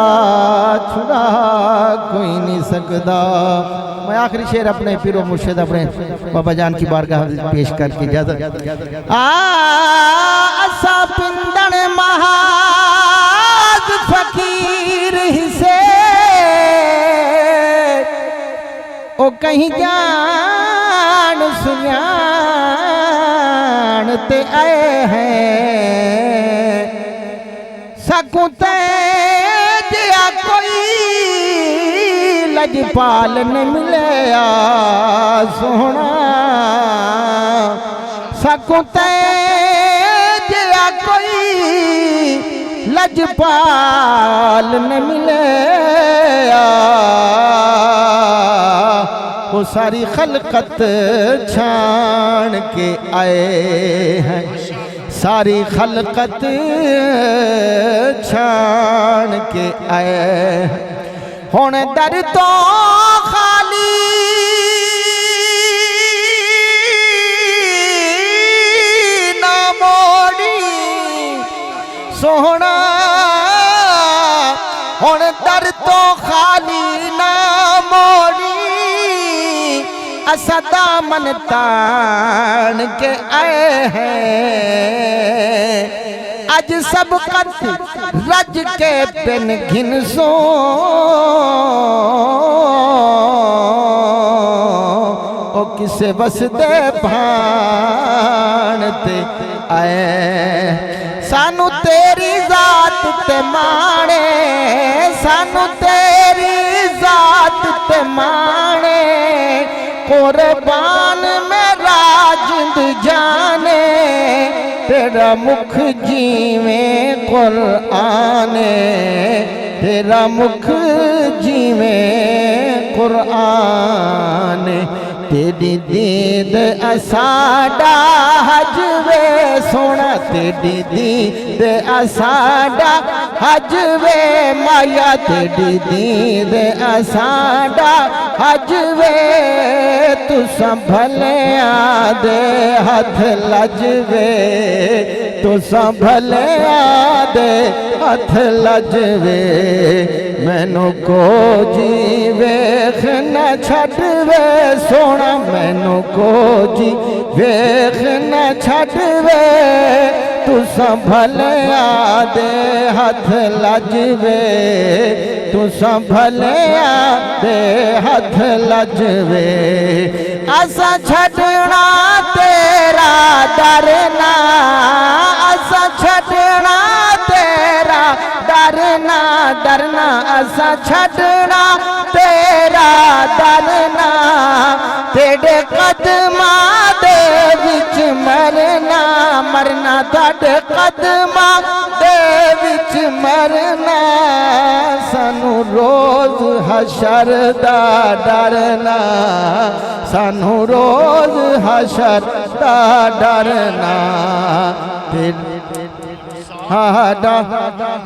چھڑا کوئی نہیں سکدا میں آخری شعر اپنے پیر و مرشد اپنے بابا جان کی بارگاہ پیش کر کے اجازت اساں پندن محاذ فقیر حسے کہیں جان سنیان تے آئے ہیں سکوں تے جیا کوئی لجپال نے ملے سونا سکوں تے جیا کوئی لجپال نے ملے وہ ساری خلقت چھان کے آئے ہیں ساری خلقت چھان کے آئے ہیں ہون در تو خالی نہ موڑی سونا ہون در تو خالی نہ موڑی اسا دامن تان کے آئے ہیں اج سبقت رج کے پن گھن سو او کسے وسدے بھانتے آئے سانو تیری ذات تے مانے سانو تیری ذات تے مانے قربان میرا جند جانے تیرا مکھ جیویں قرآن تیرا مکھ جیویں قرآن تیری دید اساڈا حجوے سونا تیری دید اساڈا حجوے مایا تیری دید اساڈا حجوے تو سنبھلے آدے ہاتھ لجوے تو سنبھلے آدے ہاتھ لجوے مینو کو جی ویخ نہ چھڑوے سونا مینو کو جی ویخ نہ چھڑوے تو سنبھلے آدے ہاتھ لجوے تو سنبھلے آدے ہاتھ لجوے اسا چھڑنا تیرا ڈرنا اسا چھڑنا تیرا ڈرنا ڈرنا اسا چھڑنا تیرا ڈرنا تیرے قدماں دے وچ مرنا مرنا تیرے قدماں دے وچ مرنا سانو روز حشر دا ڈرنا سانو روز حشر دا ڈرنا ہاڈا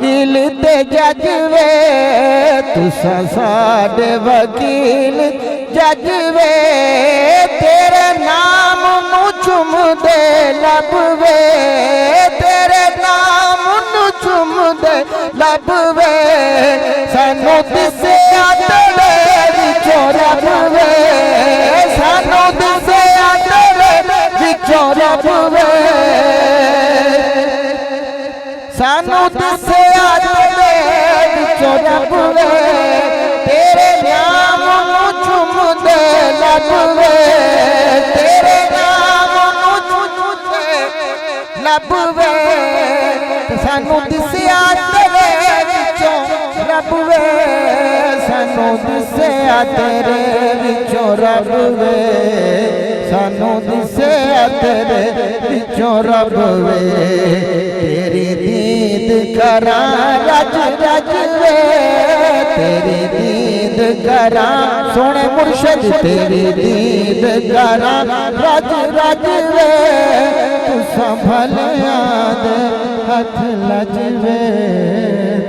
دل تے ججوے تساں ساڈے وکیل ججوے تیرے نام نو چم دے لبوے تیرے نام نو چم دے لبوے سانو دسے آتڑے وچوں ربوے سانو دسے آتڑے وچوں ربوے سانو دسے آتڑے وچوں ربوے تیرے نام نو چم دے لبوے تیرے نام نو چم دے لبوے سانو دسے آتڑے وچوں ربوے سانو دسے آتڑے وچوں ربوے سانو دسے آتڑے وچوں ربوے تیری دید کراں رج رج وے تیری دید کراں سونے مرشد تیری دید کراں رج رج وے تو سنبھل یاد ہاتھ لج وے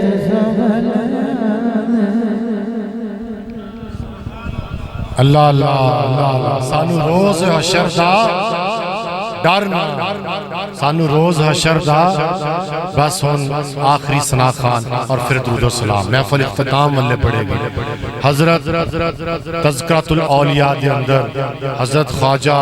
تو سنبھل اللہ اللہ اللہ سانو روز حشر دا ڈرنا سانو روز حشر دا بس ہون آخری ثنا خان اور پھر درود و سلام محفل اختتام والے پڑھے گی حضرت تذکرۃ الاولیاء دے اندر حضرت خواجہ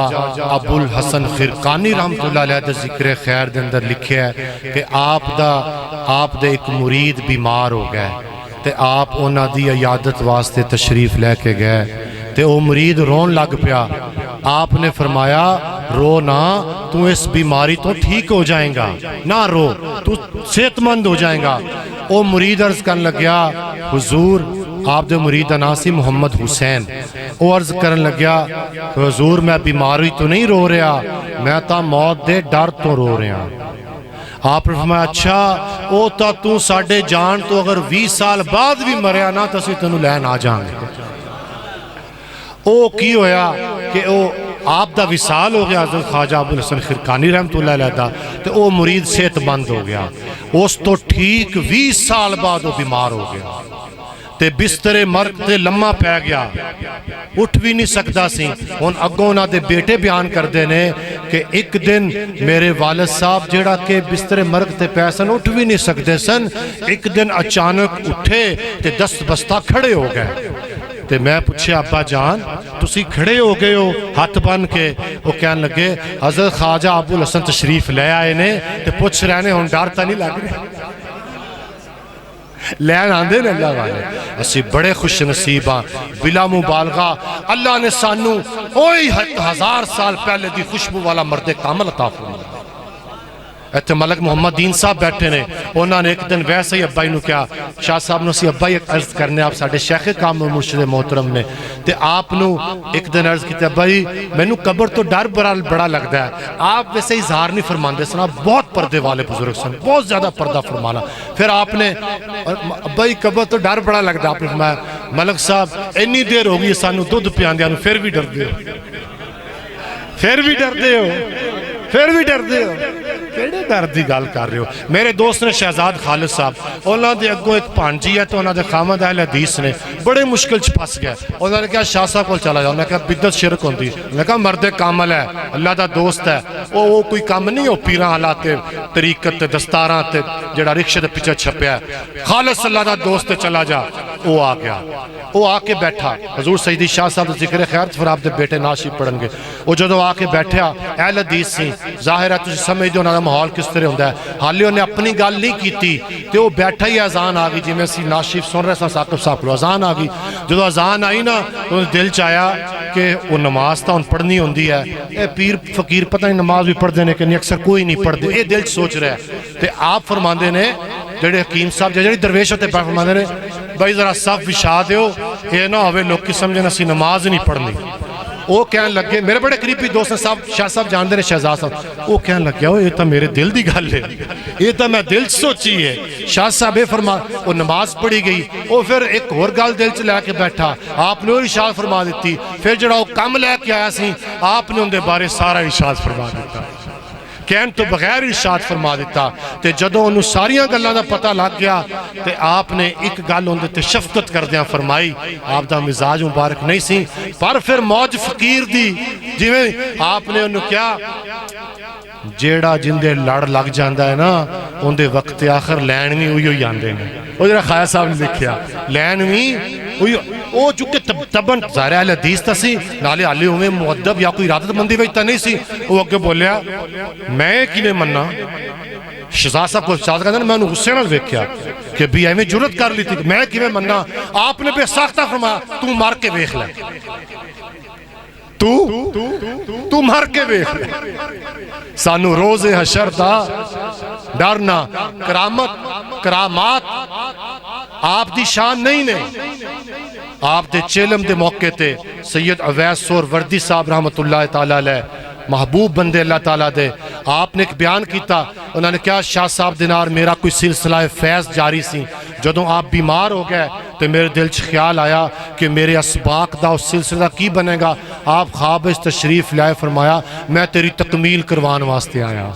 ابو الحسن خرقانی رحمت اللہ علیہ دے ذکر خیر دے اندر لکھے ہے کہ آپ دے ایک مرید بیمار ہو گئے تے آپ اونا دی عیادت واسطے تشریف لے کے گئے تے وہ مرید رون لگ پیا. آپ نے فرمایا رو نہ, تو اس بیماری تو ٹھیک ہو جائیں گا, نہ رو, تو صحت مند ہو جائیں گا. وہ مرید عرض کرن لگیا حضور, آپ دے مرید دا نام سی محمد حسین. وہ عرض کرن لگیا حضور میں بیماری تو نہیں رو رہا, میں تا موت دے ڈر تو رو رہا. آپ نے فرمایا اچھا او تا تو ساڑھے جان تو اگر 20 سال بعد بھی مریا نا تو اسی تنو لین آ جائیں گے. او کی ہویا کہ او آپ دا وصال ہو گیا حضرت خواجہ ابوالحسن خرقانی رحمت اللہ علیہ دا, تو او مرید صحت مند ہو گیا. اس تو ٹھیک 20 سال بعد وہ بیمار ہو گیا تے بسترے مرگ تے لمحہ پہ گیا, اٹھ بھی نہیں سکتا سی. ان اگوں نہ دے بیٹے بیان کر دینے کہ ایک دن میرے والد صاحب جیڑا کہ بسترے مرگ تے پیسن اٹھ بھی نہیں سکتے سن, ایک دن اچانک اٹھے تے دست بستہ کھڑے ہو گئے. تے میں پوچھے ابا جان تسی کھڑے ہو گئے ہو ہاتھ بن کے؟ وہ کہنے لگے حضرت خواجہ ابوالحسن تشریف لے آئے نے تے پوچھ رہے نے ہن ڈر تا نہیں لگ رہے, لین آندے نے اللہ والے. اسی بڑے خوش نصیب ہاں, بلا مبالغہ اللہ نے سانو اوہی 1000 سال پہلے دی خوشبو والا مرد کامل عطا فرمایا. ایتھے ملک محمد دین صاحب بیٹھے نے, انہوں نے ایک دن ویسے ہی ابائی نو کیا شاہ صاحب نو سی ابائی ایک عرض کرنے آپ ساڑھے شیخ کام مرشد محترم نے, تے آپ نو ایک دن عرض کی ابائی میں نو قبر تو ڈر بڑا لگتا ہے. آپ ویسے اظہار نہیں فرماندے سن, آپ بہت پردے والے بزرگ سن, بہت زیادہ پردہ فرمانا. پھر آپ نے ابائی قبر تو ڈر بڑا لگتا ہے, آپ نے فرمایا ملک صاحب انی دیر ہوگی سانو دودھ پیاندیاں نو پھر بھی ڈر دے ہو, پھر بھی ڈر دے ہو, پھر بھی ڈر دے ہو, کیڑے ڈر دی گال کر رہے ہو. میرے دوست نے شہزاد خالد صاحب, انہوں نے اگوں ایک پانجی ہے تو انہوں نے خامد اہل حدیث نے بڑے مشکل چ پھس گیا. انہوں نے کہا شاہ صاحب کو چلا جاؤ, انہوں نے کہا بدت شرک ہوندی, انہوں نے کہا مرد کامل ہے, اللہ دا دوست ہے, وہ کوئی کام نہیں ہو پیراں حالاتے طریقت دستاراں تے جڑا رکشے دے پیچھے چھپیا ہے, خالص اللہ دا دوست چلا جا. وہ آ گیا, وہ آ کے بیٹھا. حضور سیدی شاہ صاحب دا ذکر خیر پھر آپ دے بیٹے ناشی پڑھن گے. وہ جدو آ کے بیٹھا اہل حدیث سی, ظاہر ہے تجھے سمجھ دو انہوں نے ماحول کس طرح ہوندہ ہے, حالی انہیں اپنی گال نہیں کیتی تے وہ بیٹھا ہی اذان آگئی. جی میں سی ناشیف سن رہے سا ساقب صاحب کو اذان آگئی. جدو اذان آئی نا تو انہیں دل چاہیا کہ وہ نماز تا ان پڑھنی ہوندی ہے, اے پیر فقیر پتہ نہیں نماز بھی پڑھ دینے کہ نہیں اکثر کوئی نہیں پڑھ دے, اے دل سوچ رہے ہیں. تے آپ فرماندے نے جڑے حکیم صاحب جڑی درویش ہوتے پاک فرماندے نے بھائی ذرا صف بچھا دیو, اے نہ ہوئے لوگ کی سمجھے نسی نماز نہیں پڑھنی. وہ کہنے لگے, میرے بڑے قریبی دوست صاحب شاہ صاحب جاندے نے شہزاد صاحب, وہ کہنے لگیا یہ تو میرے دل دی گل ہے, یہ تو میں دل سوچی ہے. شاہ صاحب فرما وہ نماز پڑھی گئی, وہ پھر ایک اور گل دل چ لے کے بیٹھا, آپ نے اور ارشاد فرما دیتی. پھر جڑا وہ کم لے کے آیا سی آپ نے ان دے بارے سارا ارشاد فرما دیتا, کہن تو بغیر ارشاد فرما دیتا. تے جدو انہوں ساریاں گلاں دا پتہ لگ گیا تے آپ نے ایک گل ان تے شفقت کر دیاں فرمائی. آپ دا مزاج مبارک نہیں سی پر پھر موج فقیر دی, جی میں آپ نے انہوں کیا جیڑا جن دے لڑ لگ جاندہ ہے نا ان دے وقت آخر لین بھی ہوئی ہوئی آندے ہیں. وہ جڑا خواجہ صاحب نے لکھیا لین بھی ہوئی, وہ چونکہ تبن ظاہر اہل حدیث تا سی نالے علی ہوئے مؤدب یا کوئی ارادت مندی ویتا نہیں سی. وہ اگے بولیا میں کینے مننا, شہزاد صاحب کو شہزاد کہتا ہے میں انہوں غصے نال ویکھیا کہ بھی ایویں جرت کر لی تھی میں کینے مننا. آپ نے بے ساختہ فرمایا تو مار کے ویکھ لے, تو مار کے ویکھ لے. سانو روز حشر دا ڈرنا, کرامات آپ دی شان نہیں نے. آپ دے چیلم دے موقع تے سید اویس سور وردی صاحب رحمت اللہ تعالیٰ علیہ محبوب بندے اللہ تعالیٰ دے, آپ نے ایک بیان کیتا, انہوں نے کہا شاہ صاحب دینار میرا کوئی سلسلہ فیض جاری سی, جدوں آپ بیمار ہو گئے تو میرے دل چ خیال آیا کہ میرے اسباق دا اس سلسلہ کی بنے گا. آپ خواب اس تشریف لائے, فرمایا میں تیری تکمیل کروان واسطے آیا.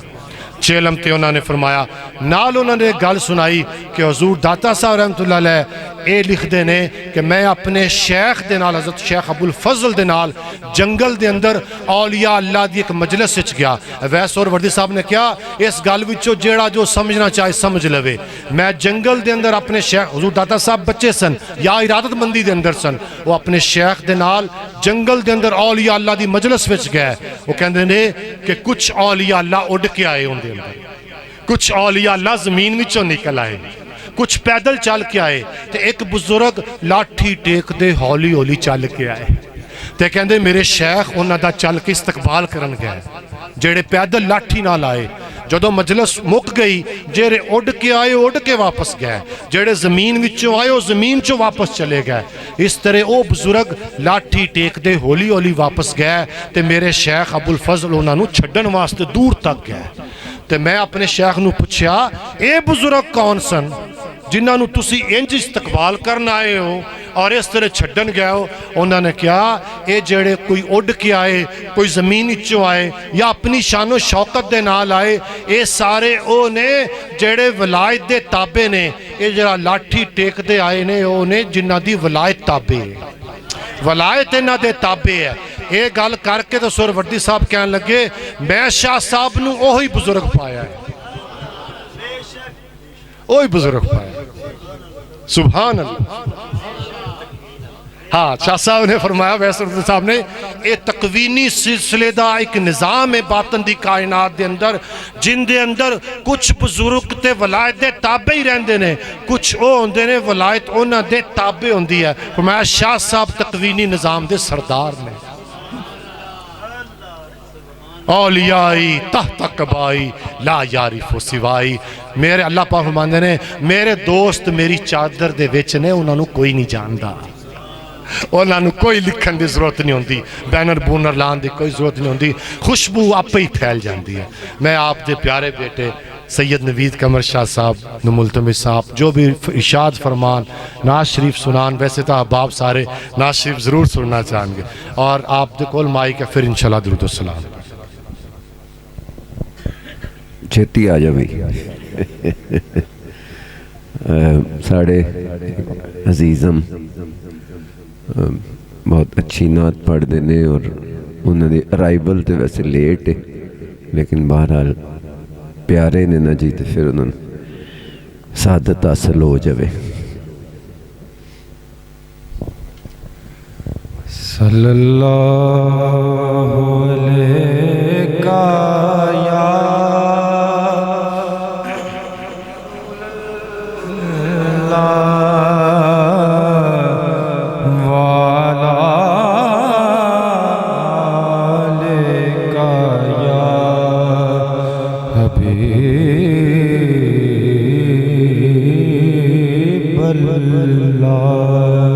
چیلم تے انہوں نے فرمایا نال انہوں نے گل سنائی کہ حضور داتا صاحب رحمت اللہ علیہ اے لکھ دے نے کہ میں اپنے شیخ دے نال حضرت شیخ ابو الفضل دے نال جنگل دے اندر اولیاء اللہ دی ایک مجلس وچ گیا. ویس اور وردی صاحب نے کیا اس گل وچوں جیڑا جو سمجھنا چاہے سمجھ لوے. میں جنگل دے اندر اپنے شیخ, حضور داتا صاحب بچے سن یا ارادت مندی دے اندر سن, وہ اپنے شیخ دے نال جنگل دے اندر اولیاء اللہ دی مجلس وچ گئے. وہ کہندے نے کہ کچھ اولیاء اللہ اڑ کے آئے ہوں دے اندر, کچھ اولیاء اللہ زمین وچوں نکل آئے, کچھ پیدل چل کے آئے, تے ایک بزرگ لاٹھی ٹیک دے ہولی ہولی چل کے آئے. تے کہندے میرے شیخ انہاں دا چل کے استقبال کرن گئے جڑے پیدل لاٹھی نال آئے جدوں مجلس مک گئی جڑے اڑ کے آئے اڑ کے واپس گئے جڑے زمین وچوں آئے وہ زمین چوں واپس چلے گئے اس طرح او بزرگ لاٹھی ٹیک دے ہولی ہولی واپس گئے تے میرے شیخ ابو الفضل انہاں نوں چھڈن واسطے دور تک گئے تے میں اپنے شیخ نوں پوچھیا اے بزرگ کون سن جنہاں نوں تسی انج استقبال کرن آئے ہو اور اس طرح چھڈن گئے ہو انہوں نے کہا اے جڑے کوئی اڑ کے آئے کوئی زمین وچوں آئے یا اپنی شان و شوکت دے نال آئے اے سارے او نے جڑے ولایت دے تابع نے اے جڑا لاٹھی ٹیک دے آئے نے او نے جنہاں دی ولایت تابع ہے ولایت انہاں دے تابع ہے اے گل کر کے تو سہروردی صاحب کہنے لگے میں شاہ صاحب نوں اوہی بزرگ پایا ہے اوہی بزرگ پایا سبحان اللہ ہاں شاہ صاحب نے فرمایا ویسے صاحب نے اے تقوینی سلسلے دا ایک نظام ہے باطن دی کائنات دے اندر جن دے اندر کچھ بزرگ تے ولایت دے تابع ہی رہندے نے کچھ او ہوندے نے ولایت انہاں دے تابع ہوندی ہے فرمایا شاہ صاحب تقوینی نظام دے سردار نے اولیائی تحت قبائی لا یعرف سوائی میرے اللہ پاک فرماندے نے میرے دوست میری چادر دے وچ نے انہاں نوں کوئی نہیں جاندا انہاں نوں کوئی لکھن دی ضرورت نہیں ہوندی بینر بونر لان دی کوئی ضرورت نہیں ہوندی خوشبو آپ ہی پھیل جاندی ہے میں آپ دے پیارے بیٹے سید نوید قمر شاہ صاحب نو ملتمس صاحب جو بھی ارشاد فرمان نعت شریف سنان ویسے تو احباب سارے نعت شریف ضرور سننا چاہیں گے اور آپ دے کول مائک ہے پھر انشاءاللہ درود و سلام چھتی آ جا بھئی ساڑھے عزیزم بہت اچھی نعت پڑھ دینے اور انہوں نے ارائیبل تے ویسے لیٹ ہے لیکن بہرحال پیارے نے نہ جیتے پھر انہوں نے سعادت حاصل ہو جاوے صلی اللہ علیہ یا اللہ